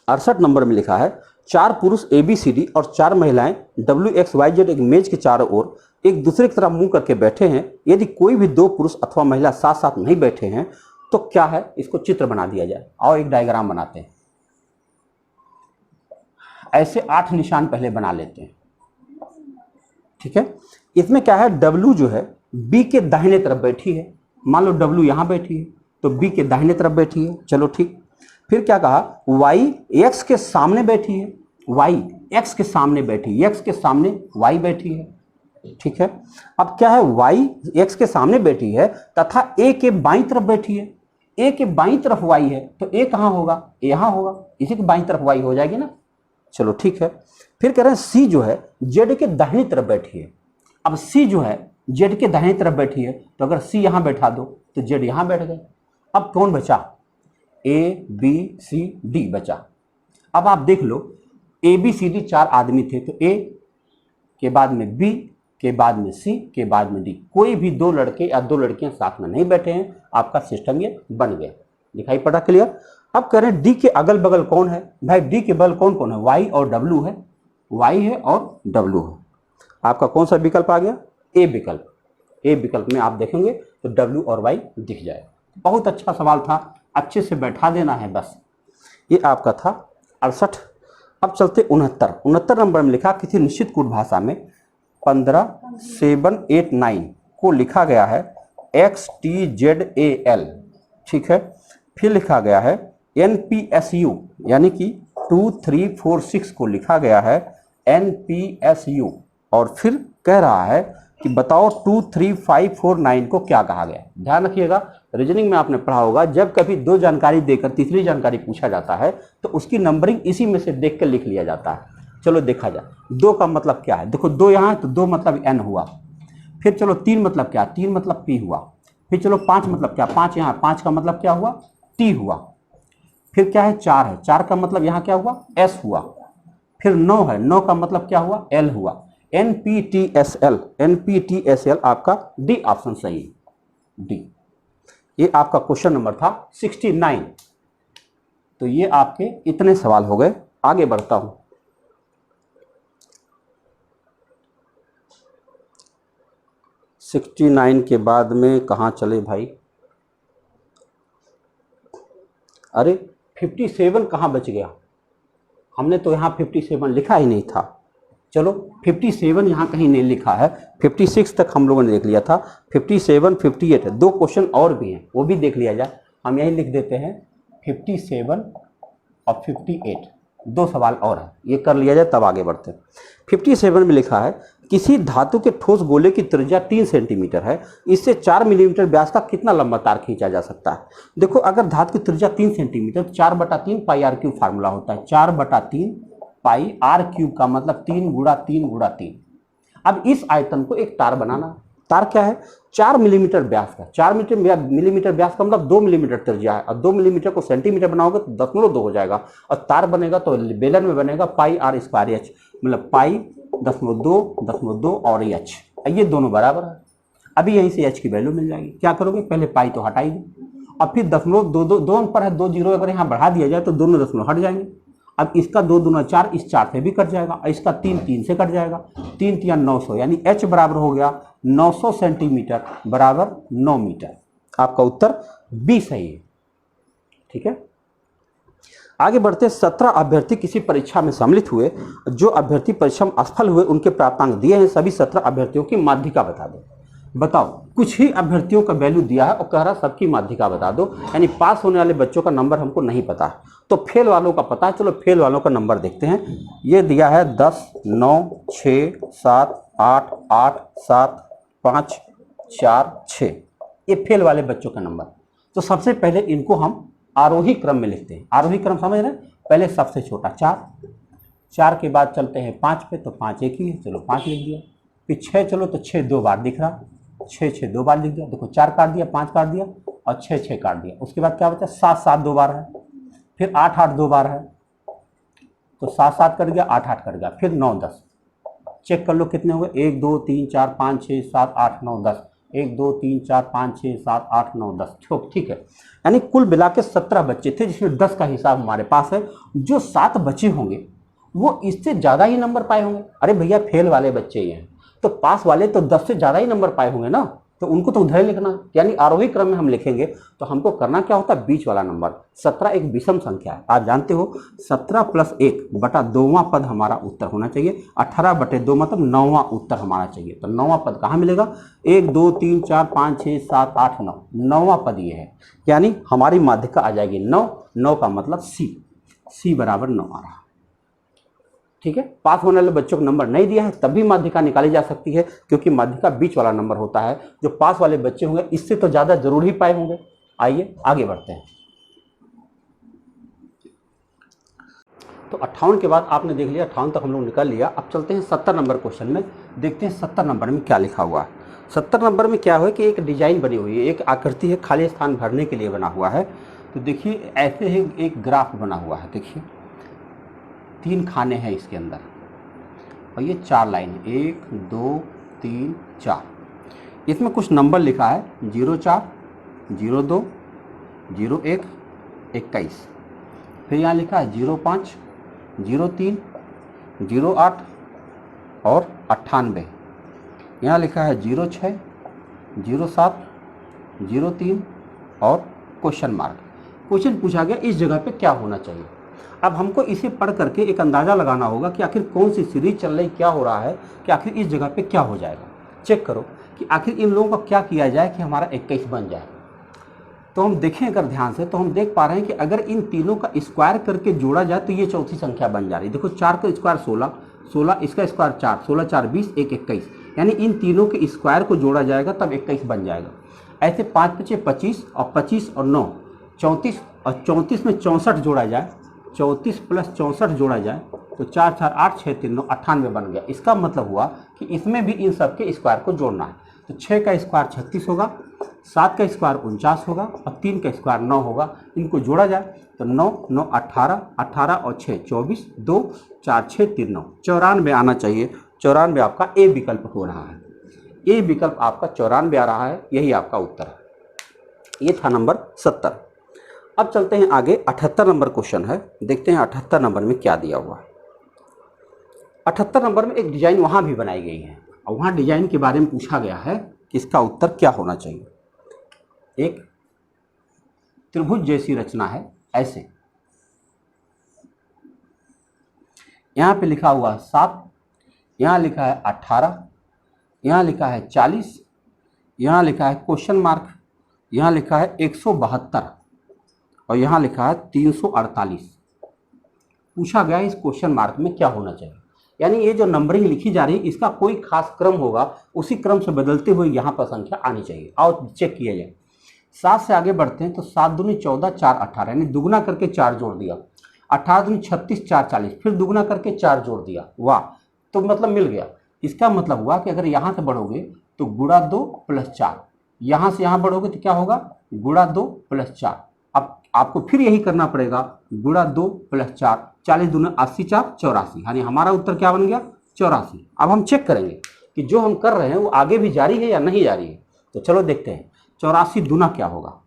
68 नंबर में लिखा है 4 पुरुष ABCD और 4 महिलाएं WXYZ एक मेज के चारों ओर एक दूसरे की तरफ मुंह करके बैठे हैं। यदि कोई भी 2 पुरुष अथवा महिला साथ साथ नहीं बैठे हैं तो क्या है, इसको चित्र बना दिया जाए। आओ एक डायग्राम बनाते हैं। ऐसे 8 निशान पहले बना लेते हैं। ठीक है, इसमें क्या है, W जो है B के दाहिने तरफ बैठी है, मान लो W यहाँ बैठी है तो B के दाहिने तरफ बैठी है, चलो ठीक। फिर क्या कहा, Y X के सामने बैठी है, Y X के सामने बैठी, X के सामने Y बैठी है। ठीक है, अब क्या है, Y X के सामने बैठी है तथा A के बाईं तरफ बैठी है, A के बाईं तरफ Y है, तो A कहाँ होगा, यहाँ होगा, इसी के बाईं तरफ Y हो जाएगी ना। चलो ठीक है, फिर कह रहे हैं C जो है Z के दाहिनी तरफ बैठी है। अब C जो है Z के दाहिनी तरफ बैठी है, तो अगर C यहाँ बैठा दो तो Z यहाँ बैठ गए। अब कौन बचा, A B C D बचा। अब आप देख लो ABCD 4 आदमी थे, तो A के बाद में B के बाद में C के बाद में D, कोई भी 2 लड़के या 2 लड़कियां साथ में नहीं बैठे हैं। आपका सिस्टम ये बन गया, दिखाई पड़ा क्लियर। अब कह रहे हैं D के अगल बगल कौन है, भाई D के बगल कौन कौन है, Y और W है, Y है और W है। आपका कौन सा विकल्प आ गया, A विकल्प। A विकल्प में आप देखेंगे तो W और Y दिख जाए। बहुत अच्छा सवाल था, अच्छे से बैठा देना है बस। ये आपका था 68। अब चलते 69 नंबर में लिखा, किसी निश्चित कूट भाषा में 15789 को लिखा गया है XTZAL। ठीक है, फिर लिखा गया है NPSU, यानी कि 2346 को लिखा गया है NPSU, और फिर कह रहा है कि बताओ 23549 को क्या कहा गया। ध्यान रखिएगा, रीजनिंग में आपने पढ़ा होगा, जब कभी 2 जानकारी देकर तीसरी जानकारी पूछा जाता है तो उसकी नंबरिंग इसी में से देख कर लिख लिया जाता है। चलो देखा जाए, 2 का मतलब क्या है, देखो 2 यहाँ है तो 2 मतलब N हुआ। फिर चलो 3 मतलब क्या, 3 मतलब P हुआ। फिर चलो 5 मतलब क्या, 5 यहाँ, 5 का मतलब क्या हुआ, T हुआ। फिर क्या है, 4 है, 4 का मतलब यहाँ क्या हुआ, S हुआ। फिर 9 है, 9 का मतलब क्या हुआ, L हुआ। NPTSL आपका D ऑप्शन सही है, D। ये आपका क्वेश्चन नंबर था 69। तो ये आपके इतने सवाल हो गए। आगे बढ़ता हूं। सिक्सटी नाइन के बाद में कहाँ चले भाई? अरे 57 कहाँ बच गया? हमने तो यहाँ 57 लिखा ही नहीं था। चलो 57 यहाँ कहीं नहीं लिखा है, 56 तक हम लोगों ने देख लिया था। 57, 58 दो क्वेश्चन और भी हैं, वो भी देख लिया जाए। हम यही लिख देते हैं 57 और 58, दो सवाल और है, ये कर लिया जाए तब आगे बढ़ते हैं। 57 में लिखा है किसी धातु के ठोस गोले की त्रिज्या 3 सेंटीमीटर है, इससे 4 मिलीमीटर व्यास का कितना लंबा तार खींचा जा सकता है? देखो अगर धातु की त्रिज्या 3 centimetre, 4/3 pi r cube formula होता है। 4/3 पाई आर क्यूब का मतलब 3 गुणा 3 गुणा 3। अब इस आयतन को एक तार बनाना। तार क्या है? 4 मिलीमीटर व्यास का। 4 मिलीमीटर व्यास का मतलब 2 मिलीमीटर त्रिज्या है, और 2 मिलीमीटर को सेंटीमीटर बनाओगे तो 0.2 हो जाएगा, और तार बनेगा तो बेलन में बनेगा पाई आर स्क्वायर एच, मतलब पाई 0.2 और एच, ये दोनों बराबर है। अभी यहीं से एच की वैल्यू मिल जाएगी। क्या करोगे? पहले पाई तो हटाइए, और फिर 0.22 दो अंक पर है, 2 जीरो अगर यहाँ बढ़ा दिया जाए तो दोनों दशमलव हट जाएंगे। अब इसका 2 दूना 4, इस 4 से भी कट जाएगा, और इसका 3 से कट जाएगा, 3 3 900, यानी h बराबर हो गया 900 सेंटीमीटर बराबर 9 मीटर। आपका उत्तर बी सही है। ठीक है, आगे बढ़ते। 17 अभ्यर्थी किसी परीक्षा में सम्मिलित हुए। जो अभ्यर्थी परीक्षा में असफल हुए उनके प्राप्तांक दिए हैं, सभी 17 अभ्यर्थियों की माध्यिका बता दो। बताओ, कुछ ही अभ्यर्थियों का वैल्यू दिया है और कह रहा सबकी माध्यिका बता दो, यानी पास होने वाले बच्चों का नंबर हमको नहीं पता है, तो फेल वालों का पता है। चलो फेल वालों का नंबर देखते हैं। ये दिया है 10, 9, 6, 7, 8, 8, 7, 5, 4, 6, ये फेल वाले बच्चों का नंबर। तो सबसे पहले इनको हम आरोही क्रम में लिखते हैं। आरोही क्रम समझ रहे हैं? पहले सबसे छोटा 4 के बाद चलते हैं 5 पे, तो 5 एक ही है, चलो 5 लिख दिया। फिर 6, चलो तो 6 2 बार दिख रहा, 6 2 बार लिख दिया। देखो 4 काट दिया, 5 काट दिया और 6 काट दिया। उसके बाद क्या बचा? 7 2 बार है, फिर 8 2 बार है, तो 7 कट गया, 8 कट गया, फिर 9 10। चेक कर लो कितने हुए? 1 2 3 4 5 6 7 8 9 10। 1 2 3 4 5 6 7 8 9 10। ठीक है, यानी कुल मिला के 17 बच्चे थे, जिसमें 10 का हिसाब हमारे पास है। जो 7 बचे होंगे वो इससे ज़्यादा ही नंबर पाए होंगे। अरे भैया फेल वाले बच्चे ही हैं, तो पास वाले तो 10 से ज़्यादा ही नंबर पाए होंगे ना, तो उनको तो उधर लिखना, यानी आरोही क्रम में हम लिखेंगे। तो हमको करना क्या होता है? बीच वाला नंबर। 17 एक विषम संख्या है, आप जानते हो। 17 + 1/2वां पद हमारा उत्तर होना चाहिए। 18/2 मतलब 9वां उत्तर हमारा चाहिए। तो 9वां पद कहाँ मिलेगा? 1 2 3 4 5 6 7 8 9, 9वां पद ये है, यानी हमारी माध्यिका आ जाएगी 9। 9 का मतलब सी बराबर 9 आ रहा। ठीक है, पास होने वाले बच्चों को नंबर नहीं दिया है तब भी माध्यिका निकाली जा सकती है, क्योंकि माध्यिका बीच वाला नंबर होता है। जो पास वाले बच्चे होंगे इससे तो ज़्यादा जरूर ही पाए होंगे। आइए आगे बढ़ते हैं। तो 58 के बाद आपने देख लिया, 58 तक हम लोग निकाल लिया। अब चलते हैं 70 नंबर क्वेश्चन में, देखते हैं 70 नंबर में क्या लिखा हुआ है। 70 नंबर में क्या है कि एक डिजाइन बनी हुई है, एक आकृति है, खाली स्थान भरने के लिए बना हुआ है। तो देखिए ऐसे ही एक ग्राफ बना हुआ है। देखिए 3 खाने हैं इसके अंदर, और ये 4 लाइन, 1 2 3 4। इसमें कुछ नंबर लिखा है 04 02 01 21। फिर यहाँ लिखा है 05 03 08 और 98। यहाँ लिखा है 06 07 03 और क्वेश्चन मार्क। क्वेश्चन पूछा गया इस जगह पे क्या होना चाहिए। अब हमको इसे पढ़ करके एक अंदाज़ा लगाना होगा कि आखिर कौन सी सीरीज चल रही, क्या हो रहा है, कि आखिर इस जगह पे क्या हो जाएगा। चेक करो कि आखिर इन लोगों का क्या किया जाए कि हमारा 21 बन जाए। तो हम देखें अगर ध्यान से, तो हम देख पा रहे हैं कि अगर इन तीनों का स्क्वायर करके जोड़ा जाए तो ये चौथी संख्या बन जा रही है। देखो 4 का स्क्वायर 16, 16 इसका स्क्वायर 4, 16 4 20, 1 21, यानी इन तीनों के स्क्वायर को जोड़ा जाएगा तब 21 बन जाएगा। ऐसे 5 × 5 = 25 और 25 और 9 34, और 34 में 64 जोड़ा जाए, 34 + 64 जोड़ा जाए तो 4 4 8 6 3 9 98 बन गया। इसका मतलब हुआ कि इसमें भी इन सब के स्क्वायर को जोड़ना है। तो 6 का स्क्वायर 36 होगा, 7 का स्क्वायर 49 होगा और 3 का स्क्वायर 9 होगा। इनको जोड़ा जाए तो 9 9 18, 18 और 6 24, 2 4 6 3 9 94 आना चाहिए। 94 आपका ए विकल्प हो रहा है। ए विकल्प आपका 94 आ रहा है, यही आपका उत्तर है। ये था नंबर 70। अब चलते हैं आगे, 78 नंबर क्वेश्चन है, देखते हैं 78 नंबर में क्या दिया हुआ है। 78 नंबर में एक डिजाइन वहाँ भी बनाई गई है और वहाँ डिजाइन के बारे में पूछा गया है कि इसका उत्तर क्या होना चाहिए। एक त्रिभुज जैसी रचना है, ऐसे यहाँ पे लिखा हुआ है 7, यहाँ लिखा है 18, यहाँ लिखा है 40, यहाँ लिखा है क्वेश्चन मार्क, यहाँ लिखा है 172 और यहाँ लिखा है 348। पूछा गया इस क्वेश्चन मार्क में क्या होना चाहिए, यानी ये जो नंबरिंग लिखी जा रही है इसका कोई खास क्रम होगा, उसी क्रम से बदलते हुए यहाँ पर संख्या आनी चाहिए। आओ चेक किया जाए। 7 से आगे बढ़ते हैं तो 7 दूनी 14, 4 18, यानी दुगना करके 4 जोड़ दिया। 18 दूनी 36, 4 40, फिर दुगना करके 4 जोड़ दिया। वाह, तो मतलब मिल गया। इसका मतलब हुआ कि अगर यहाँ से बढ़ोगे तो गुणा 2 प्लस 4, यहाँ से यहाँ बढ़ोगे तो क्या होगा, गुणा 2 प्लस 4। अब आपको फिर यही करना पड़ेगा, गुणा 2 प्लस 4, 40 दूना 80, 4 84, यानी हमारा उत्तर क्या बन गया, 84। अब हम चेक करेंगे कि जो हम कर रहे हैं वो आगे भी जारी है या नहीं जारी है। तो चलो देखते हैं 84 दूना क्या होगा।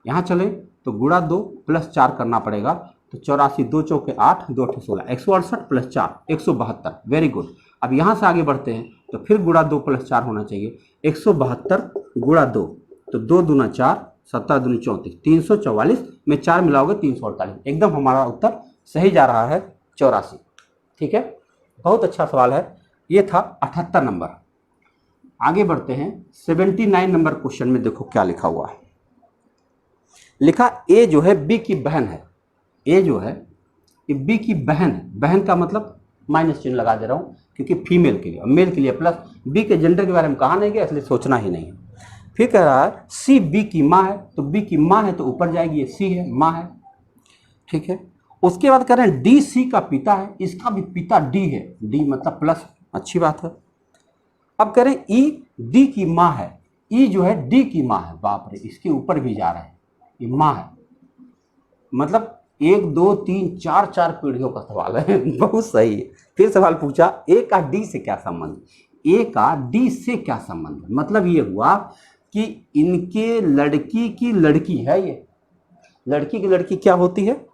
यहाँ चले तो गुणा 2 प्लस 4 करना पड़ेगा, तो 84 2 चौके 8, 2 अठे 16, 168 प्लस 4 172। Very good. अब यहाँ से आगे बढ़ते हैं तो फिर गुणा 2 प्लस 4 होना चाहिए, 172 गुणा 2, तो 2 दूना 4, 17 दूनी 34, 344 में 4 मिलाओगे 348। एकदम हमारा उत्तर सही जा रहा है, 84। ठीक है, बहुत अच्छा सवाल है। ये था 78 नंबर। आगे बढ़ते हैं 79 नंबर क्वेश्चन में। देखो क्या लिखा हुआ है। लिखा ए जो है बी की बहन है। ए जो है ये बी की बहन है। बहन का मतलब माइनस चिन्ह लगा दे रहा हूँ क्योंकि फीमेल के लिए, और मेल के लिए प्लस। बी के जेंडर के बारे में कहा नहीं गया, इसलिए सोचना ही नहीं है। फिर कह रहा है सी बी की माँ है, तो बी की माँ है तो ऊपर जाएगी, ये सी है, माँ है। ठीक है, उसके बाद कह रहे हैं डी सी का पिता है, इसका भी पिता डी है, डी मतलब प्लस, अच्छी बात है। अब कह रहे हैं ई डी की माँ है, ई जो है डी की माँ है। बाप रे, इसके ऊपर भी जा रहे हैं, ये माँ है, मतलब 1 2 3 4 4 पीढ़ियों का सवाल है। बहुत सही है। फिर सवाल पूछा ए का डी से क्या संबंध, ए का डी से क्या संबंध। मतलब ये हुआ कि इनके लड़की की लड़की है, ये लड़की की लड़की क्या होती है,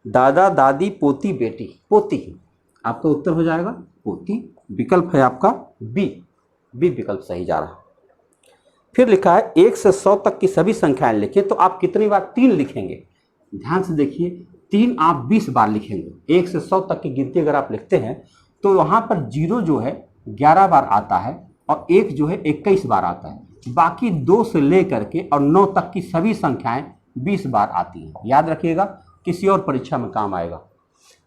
दादा दादी पोती बेटी, पोती। आपका उत्तर हो जाएगा पोती। विकल्प है आपका बी, बी विकल्प सही जा रहा। फिर लिखा है 1 से 100 तक की सभी संख्याएं लिखें, तो आप कितनी बार 3 लिखेंगे। ध्यान से देखिए, 3 आप 20 बार लिखेंगे। 1 से 100 तक की गिनती अगर आप लिखते हैं तो वहाँ पर 0 जो है 11 बार आता है और 1 जो है 21 बार आता है। बाकी 2 से लेकर के और 9 तक की सभी संख्याएं 20 बार आती हैं। याद रखिएगा, किसी और परीक्षा में काम आएगा।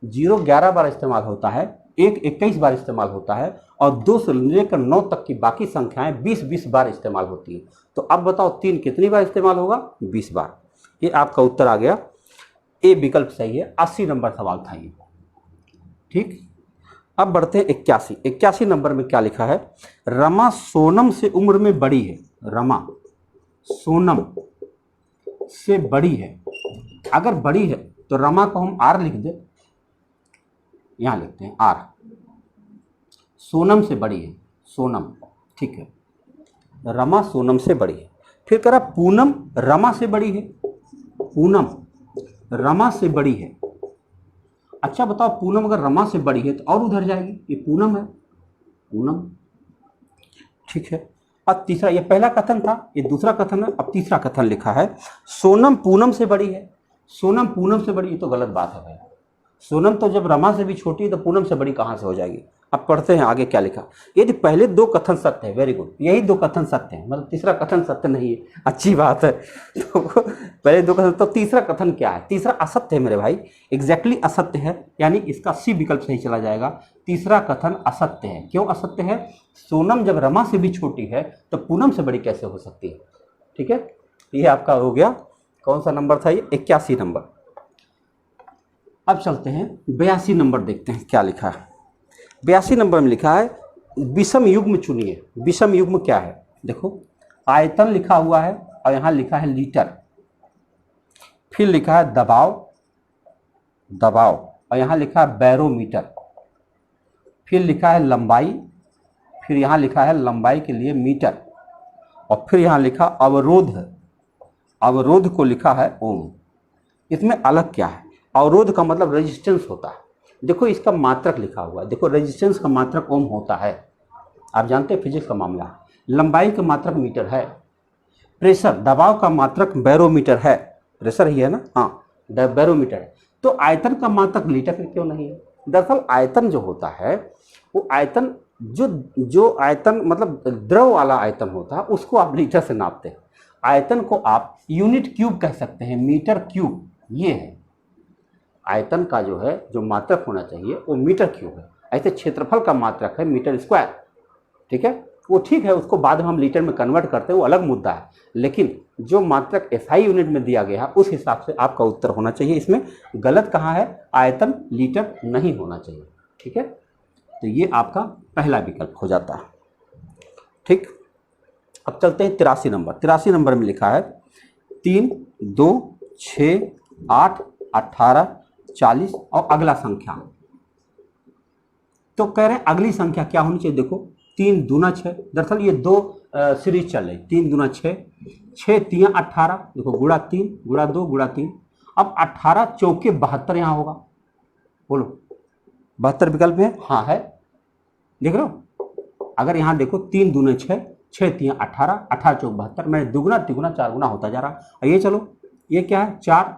0 11 बार इस्तेमाल होता है, 1 21 बार इस्तेमाल होता है और 2 से लेकर 9 तक की बाकी संख्याएं 20-20 बार इस्तेमाल होती हैं। तो अब बताओ 3 कितनी बार इस्तेमाल होगा, 20 बार। ये आपका उत्तर आ गया, ए विकल्प सही है। 80 नंबर सवाल था ये। ठीक, अब बढ़ते हैं 81। 81 नंबर में क्या लिखा है, रमा सोनम से उम्र में बड़ी है। रमा सोनम से बड़ी है। अगर बड़ी है तो रमा को हम आर लिख दे, यहां लिखते हैं आर। सोनम से बड़ी है, सोनम। ठीक है, रमा सोनम से बड़ी है। फिर कह रहा पूनम रमा से बड़ी है, पूनम रमा से बड़ी है। अच्छा बताओ, पूनम अगर रमा से बड़ी है तो और उधर जाएगी, ये पूनम है, पूनम। ठीक है, अब तीसरा, ये पहला कथन था, ये दूसरा कथन है। अब तीसरा कथन लिखा है सोनम पूनम से बड़ी है। सोनम पूनम से बड़ी, ये तो गलत बात है भाई। सोनम तो जब रमा से भी छोटी है तो पूनम से बड़ी कहाँ से हो जाएगी। अब पढ़ते हैं आगे क्या लिखा। यदि पहले 2 कथन सत्य है, वेरी गुड, यही 2 कथन सत्य है, मतलब तीसरा कथन सत्य नहीं है, अच्छी बात है। तो पहले 2 कथन, तो तीसरा कथन क्या है, तीसरा असत्य है मेरे भाई, एग्जैक्टली असत्य है, यानी इसका सी विकल्प सही चला जाएगा। तीसरा कथन असत्य है। क्यों असत्य है, सोनम जब रमा से भी छोटी है तो पूनम से बड़ी कैसे हो सकती है। ठीक है, ये आपका हो गया, कौन सा नंबर था ये, 81 नंबर। अब चलते हैं 82 नंबर, देखते हैं क्या लिखा है। 82 नंबर में लिखा है विषम युग्म चुनिए। विषम युग्म क्या है, देखो आयतन लिखा हुआ है और यहाँ लिखा है लीटर, फिर लिखा है दबाव, दबाव, और यहाँ लिखा है बैरोमीटर, फिर लिखा है लंबाई, फिर यहाँ लिखा है लंबाई के लिए मीटर, और फिर यहाँ लिखा अवरोध, अवरोध को लिखा है ओम। इसमें अलग क्या है? अवरोध का मतलब रेजिस्टेंस होता है। देखो इसका मात्रक लिखा हुआ है, देखो रेजिस्टेंस का मात्रक ओम होता है, आप जानते हैं फिजिक्स का मामला है। लंबाई का मात्रक मीटर है, प्रेशर दबाव का मात्रक बैरोमीटर है, प्रेशर ही है ना, हाँ बैरोमीटर है। तो आयतन का मात्रक लीटर क्यों नहीं है? दरअसल आयतन जो होता है वो आयतन जो आयतन मतलब द्रव वाला आयतन होता है उसको आप लीटर से नापते हैं। आयतन को आप यूनिट क्यूब कह सकते हैं, मीटर क्यूब। ये है आयतन का जो है जो मात्रक होना चाहिए वो मीटर क्यूब है। ऐसे क्षेत्रफल का मात्रक है मीटर स्क्वायर, ठीक है, वो ठीक है, उसको बाद में हम लीटर में कन्वर्ट करते हैं, वो अलग मुद्दा है। लेकिन जो मात्रक एसआई यूनिट में दिया गया है उस हिसाब से आपका उत्तर होना चाहिए। इसमें गलत कहाँ है? आयतन लीटर नहीं होना चाहिए, ठीक है। तो ये आपका पहला विकल्प हो जाता है, ठीक। अब चलते हैं 83 नंबर। 83 नंबर में लिखा है 3, 2, 6, 8, 18, 40 और अगला संख्या। तो कह रहे हैं अगली संख्या क्या होनी चाहिए? देखो 3 दूना 6, दरअसल ये दो सीरीज चल रही, 3 दूना 6, 6 3 18, देखो गुणा 3 गुणा 2 गुणा 3। अब 18 चौके 72 यहाँ होगा, बोलो 72 विकल्प में? हाँ है, देख रहे हो। अगर यहाँ देखो 3 दूने 6, 6 3 18, 18 चौक 72, मैंने दुगुना तिगुना 4 गुना होता जा रहा। और ये चलो ये क्या है? 4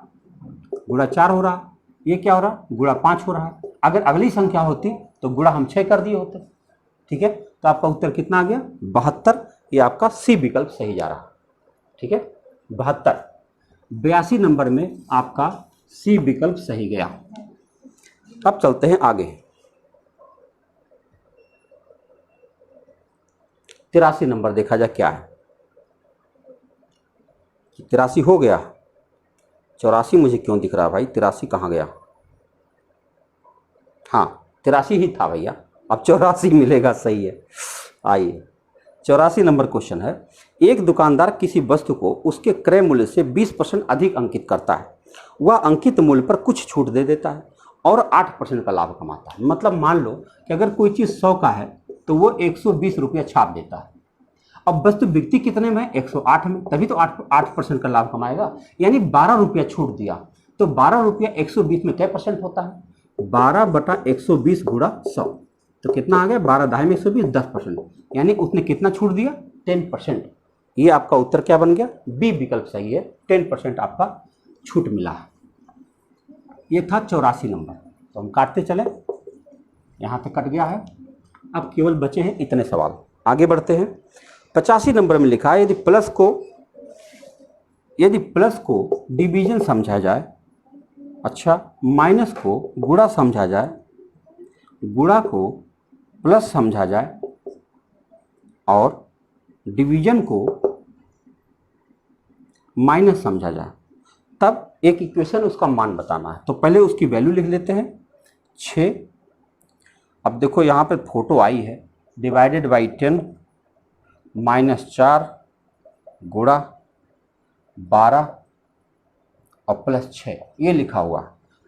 गुणा 4 हो रहा, ये क्या हो रहा? गुणा 5 हो रहा है। अगर अगली संख्या होती तो गुणा हम 6 कर दिए होते, ठीक है। तो आपका उत्तर कितना आ गया? 72। ये आपका सी विकल्प सही जा रहा, ठीक है, 72। 82 नंबर में आपका सी विकल्प सही गया। अब चलते हैं आगे। 83 नंबर देखा जाए क्या है। 83 हो गया, 84 मुझे क्यों दिख रहा भाई? 83 कहाँ गया? हाँ 83 ही था भैया, अब 84 मिलेगा, सही है। आइए 84 नंबर क्वेश्चन है। एक दुकानदार किसी वस्तु को उसके क्रय मूल्य से 20% अधिक अंकित करता है। वह अंकित मूल्य पर कुछ छूट दे देता है और 8% का लाभ कमाता है। मतलब मान लो कि अगर कोई चीज़ 100 का है तो वो 120 रुपया छाप देता है। अब वस्तु बिकती कितने में? 108 में, तभी तो 8% का लाभ कमाएगा। यानी 12 रुपया छूट दिया, तो 12 रुपया 120 में क्या परसेंट होता है? 12/120 गुणा 100, तो कितना आ गया? 12 दाई में 120, 10%। यानी उसने कितना छूट दिया? 10%। ये आपका उत्तर क्या बन गया? बी विकल्प सही है, 10% आपका छूट मिला है। ये था 84 नंबर। तो हम काटते चले, यहाँ तक कट गया है। अब केवल बचे हैं इतने सवाल, आगे बढ़ते हैं। 85 नंबर में लिखा है यदि प्लस को डिवीजन समझा जाए, अच्छा माइनस को गुणा समझा जाए, गुणा को प्लस समझा जाए और डिवीजन को माइनस समझा जाए, तब एक इक्वेशन उसका मान बताना है। तो पहले उसकी वैल्यू लिख लेते हैं 6। अब देखो यहाँ पे फोटो आई है, डिवाइडेड बाई 10 -4 गुणा 12 और प्लस 6, ये लिखा हुआ।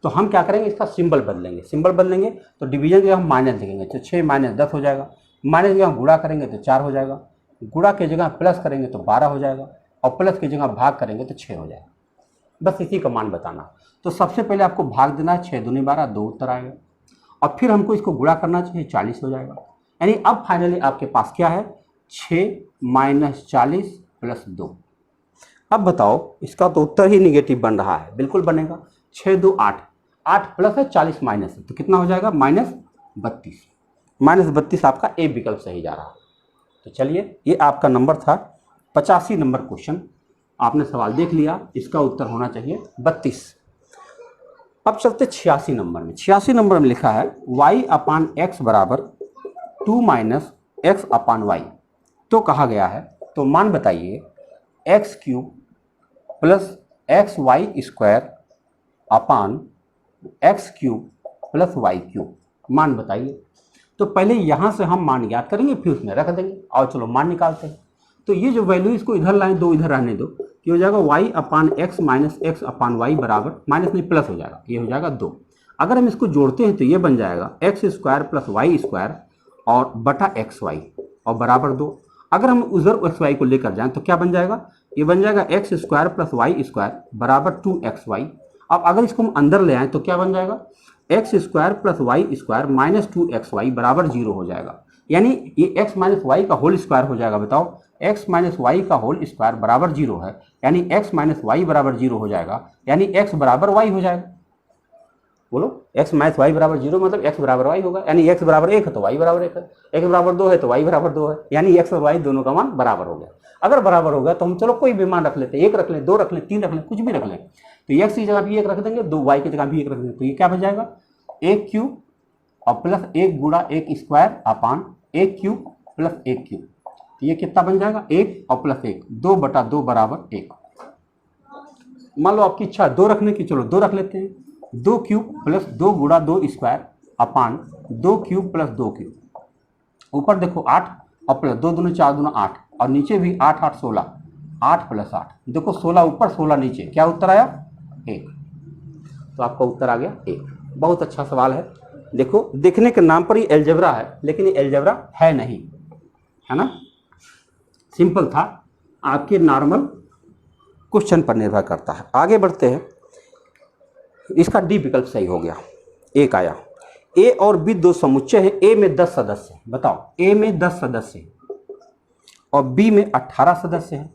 तो हम क्या करेंगे? इसका सिंबल बदलेंगे। सिंबल बदलेंगे तो डिवीजन की जगह हम माइनस लिखेंगे, तो 6 - 10 हो जाएगा। माइनस की जगह गुणा करेंगे तो 4 हो जाएगा, गुणा की जगह प्लस करेंगे तो 12 हो जाएगा और प्लस की जगह भाग करेंगे तो 6 हो जाएगा। बस इसी का मान बताना। तो सबसे पहले आपको भाग देना है, 6 दूनी 12, 2 उत्तर आएगा। और फिर हमको इसको गुणा करना चाहिए, 40 हो जाएगा। यानी अब फाइनली आपके पास क्या है? 6 - 40 + 2। अब बताओ, इसका तो उत्तर ही निगेटिव बन रहा है। बिल्कुल बनेगा, 6 2 8, 8 प्लस है 40 माइनस है, तो कितना हो जाएगा? -32। -32 आपका ए विकल्प सही जा रहा है। तो चलिए, ये आपका नंबर था 85 नंबर क्वेश्चन। आपने सवाल देख लिया, इसका उत्तर होना चाहिए 32। अब चलते 86 नंबर में। 86 नंबर में लिखा है y/x = 2 - x/y। तो कहा गया है, तो मान बताइए x³ + xy² अपान x³ + y³ मान बताइए। तो पहले यहाँ से हम मान ज्ञात करेंगे, फिर उसमें रख देंगे। और चलो मान निकालते हैं। तो ये जो वैल्यू, इसको इधर लाएं, 2 इधर रहने दो, ये हो जाएगा y/x - x/y बराबर, माइनस नहीं प्लस हो जाएगा, ये हो जाएगा 2। अगर हम इसको जोड़ते हैं तो ये बन जाएगा x² + y² और बटा xy और बराबर 2। अगर हम उधर xy को लेकर जाएं तो क्या बन जाएगा? ये बन जाएगा x square plus y square बराबर 2xy। अब अगर इसको हम अंदर ले आए तो क्या बन जाएगा, x square plus y square minus 2xy बराबर 0 हो जाएगा। यानी ये x माइनस वाई का होल स्क्वायर हो जाएगा। बताओ x माइनस वाई का होल स्क्वायर बराबर 0 है, यानी x माइनस वाई बराबर 0 हो जाएगा, यानी x बराबर y हो जाएगा। बोलो x माइनस वाई बराबर 0 मतलब x बराबर y होगा, यानी x बराबर 1 है तो y बराबर 1 है, x बराबर 2 है तो y बराबर 2 है, यानी x और y दोनों का मान बराबर हो गया। अगर बराबर हो गया तो हम चलो कोई भी मान रख लेते हैं, 1 रख लें, 2 रख लें, 3 रख लें, कुछ भी रख लें। तो x की जगह भी 1 रख देंगे, 2y की जगह भी 1 रख देंगे, तो ये क्या बन जाएगा 1 क्यूब और प्लस 1 गुणा 1 square upon 1 cube plus 1 cube. तो ये कितना बन जाएगा 1 और प्लस 1 2/2 बराबर 1। मान लो आपकी इच्छा 2 रखने की, चलो 2 रख लेते हैं, 2 क्यूब प्लस 2 गुणा 2 square upon 2 cube plus 2 cube. ऊपर देखो 8 और प्लस 2 दूनी 4 दूना 8 और नीचे भी 8 8 16, 8 प्लस 8 देखो 16 ऊपर 16 नीचे, क्या उत्तर आया 1। तो आपका उत्तर आ गया 1। बहुत अच्छा सवाल है। देखो देखने के नाम पर ही एलजेब्रा है, लेकिन ये एलजेब्रा है नहीं, है ना, सिंपल था, आपके नॉर्मल क्वेश्चन पर निर्भर करता है। आगे बढ़ते हैं, इसका डी विकल्प सही हो गया, 1 आया। ए और बी दो समुच्चय है, ए में 10 सदस्य हैं। बताओ ए में 10 सदस्य हैं और बी में 18 सदस्य हैं।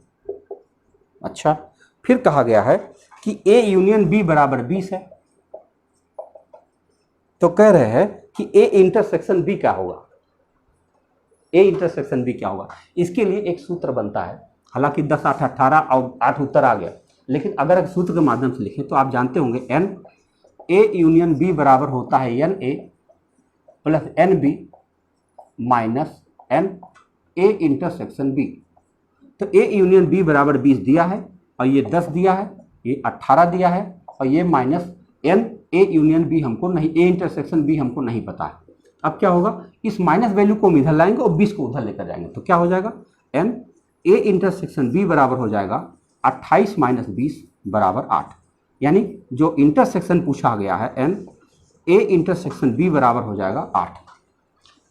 अच्छा, फिर कहा गया है कि ए यूनियन बी बराबर 20 है। तो कह रहे हैं कि ए इंटरसेक्शन बी क्या होगा, ए इंटरसेक्शन बी क्या होगा। इसके लिए एक सूत्र बनता है, हालांकि 10 8 18 और 8 उत्तर आ गया, लेकिन अगर एक सूत्र के माध्यम से लिखें तो आप जानते होंगे एन ए यूनियन बी बराबर होता है n a plus n b minus n a intersection b. तो ए यूनियन बी बराबर 20 दिया है और ये 10 दिया है, ये 18 दिया है और ये minus n a union b हमको नहीं, ए इंटरसेक्शन बी हमको नहीं पता है। अब क्या होगा, इस माइनस वैल्यू को हम इधर लाएंगे और 20 को उधर लेकर जाएंगे, तो क्या हो जाएगा एन ए इंटरसेक्शन बी बराबर हो जाएगा 28 माइनस 20 बराबर 8। यानी जो इंटरसेक्शन पूछा गया है एन ए इंटरसेक्शन बी बराबर हो जाएगा 8।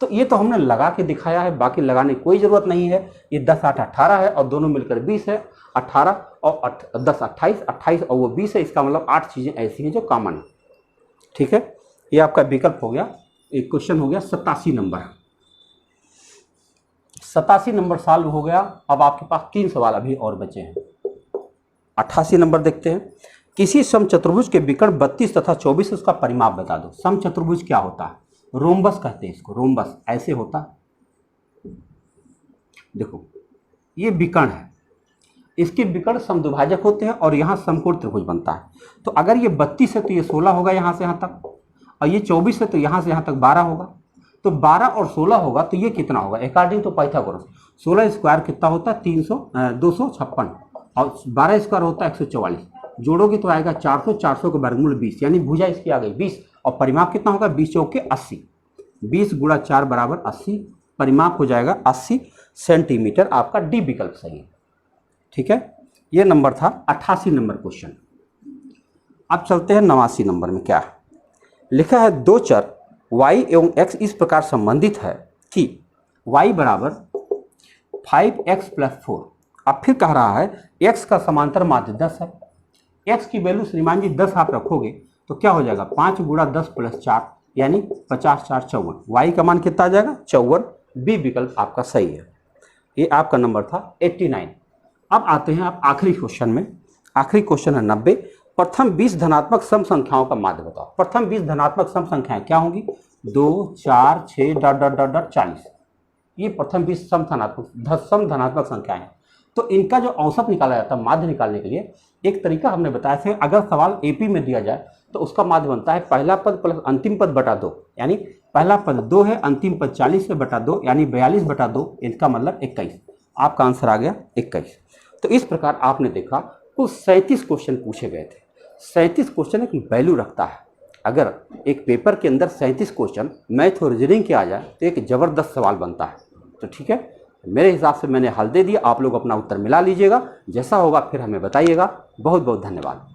तो ये तो हमने लगा के दिखाया है, बाकी लगाने की कोई ज़रूरत नहीं है। ये 10 8 18 है और दोनों मिलकर 20 है, 18 और 10 28, 28 और वो 20 है, इसका मतलब 8 चीज़ें ऐसी हैं जो कॉमन है। ठीक है, ये आपका विकल्प हो गया। एक क्वेश्चन हो गया 87 नंबर, 87 नंबर सॉल्व हो गया। अब आपके पास 3 सवाल अभी और बचे हैं। 88 नंबर देखते हैं, किसी समचतुर्भुज के विकर्ण 32 तथा 24 उसका परिमाप बता दो। समचतुर्भुज क्या होता है, रोम्बस कहते हैं इसको, रोम्बस ऐसे होता है। देखो ये विकर्ण है, इसके विकर्ण समद्विभाजक होते हैं और यहाँ समकोण त्रिभुज बनता है। तो अगर ये 32 है तो ये 16 होगा यहाँ से यहाँ तक, और ये 24 है तो यहाँ से यहाँ तक 12 होगा। तो 12 और 16 होगा तो ये कितना होगा, अकॉर्डिंग टू पाइथागोरस 16 स्क्वायर कितना होता है 256 और 12 स्क्वायर होता है 144। जोड़ोगे तो आएगा 400, 400 का वर्गमूल 20, यानी भुजा इसकी आ गई 20 और परिमाप कितना होगा 20 चौके 80, 20 गुणा 4 बराबर 80, परिमाप हो जाएगा 80 सेंटीमीटर। आपका डी विकल्प सही है। ठीक है, ये नंबर था 88 नंबर क्वेश्चन। अब चलते हैं 89 नंबर में। क्या लिखा है, दो चर y एवं x इस प्रकार संबंधित है कि y बराबर 5x + 4। अब फिर कह रहा है x का समांतर माध्य 10 है। x की वैल्यू श्रीमान जी 10 आप रखोगे तो क्या हो जाएगा 5 गुणा 10 + 4 यानी 50 4 54। y का मान कितना आ जाएगा 54। बी विकल्प आपका सही है। ये आपका नंबर था 89। अब आते हैं आप आखिरी क्वेश्चन में। आखिरी क्वेश्चन है 90। प्रथम 20 धनात्मक सम संख्याओं का माध्य बताओ। प्रथम 20 धनात्मक सम संख्याएं क्या होंगी, 2 4 6 ... 40। ये प्रथम 20 सम धनात्मक संख्याएं हैं। तो इनका जो औसत निकाला जाता है माध्य निकालने के लिए एक तरीका हमने बताया था। अगर सवाल एपी में दिया जाए तो उसका माध्य बनता है पहला पद प्लस अंतिम पद बटा 2, यानी पहला पद 2 है, अंतिम पद 40 से बटा 2 यानी 42 बटा 2, इसका मतलब 21। आपका आंसर आ गया 21। तो इस प्रकार आपने देखा कुल 37 क्वेश्चन पूछे गए थे। 37 क्वेश्चन एक वैल्यू रखता है। अगर एक पेपर के अंदर 37 क्वेश्चन मैथ और रीजनिंग के आ जाए तो एक ज़बरदस्त सवाल बनता है। तो ठीक है, मेरे हिसाब से मैंने हल दे दिया। आप लोग अपना उत्तर मिला लीजिएगा, जैसा होगा फिर हमें बताइएगा। बहुत बहुत धन्यवाद।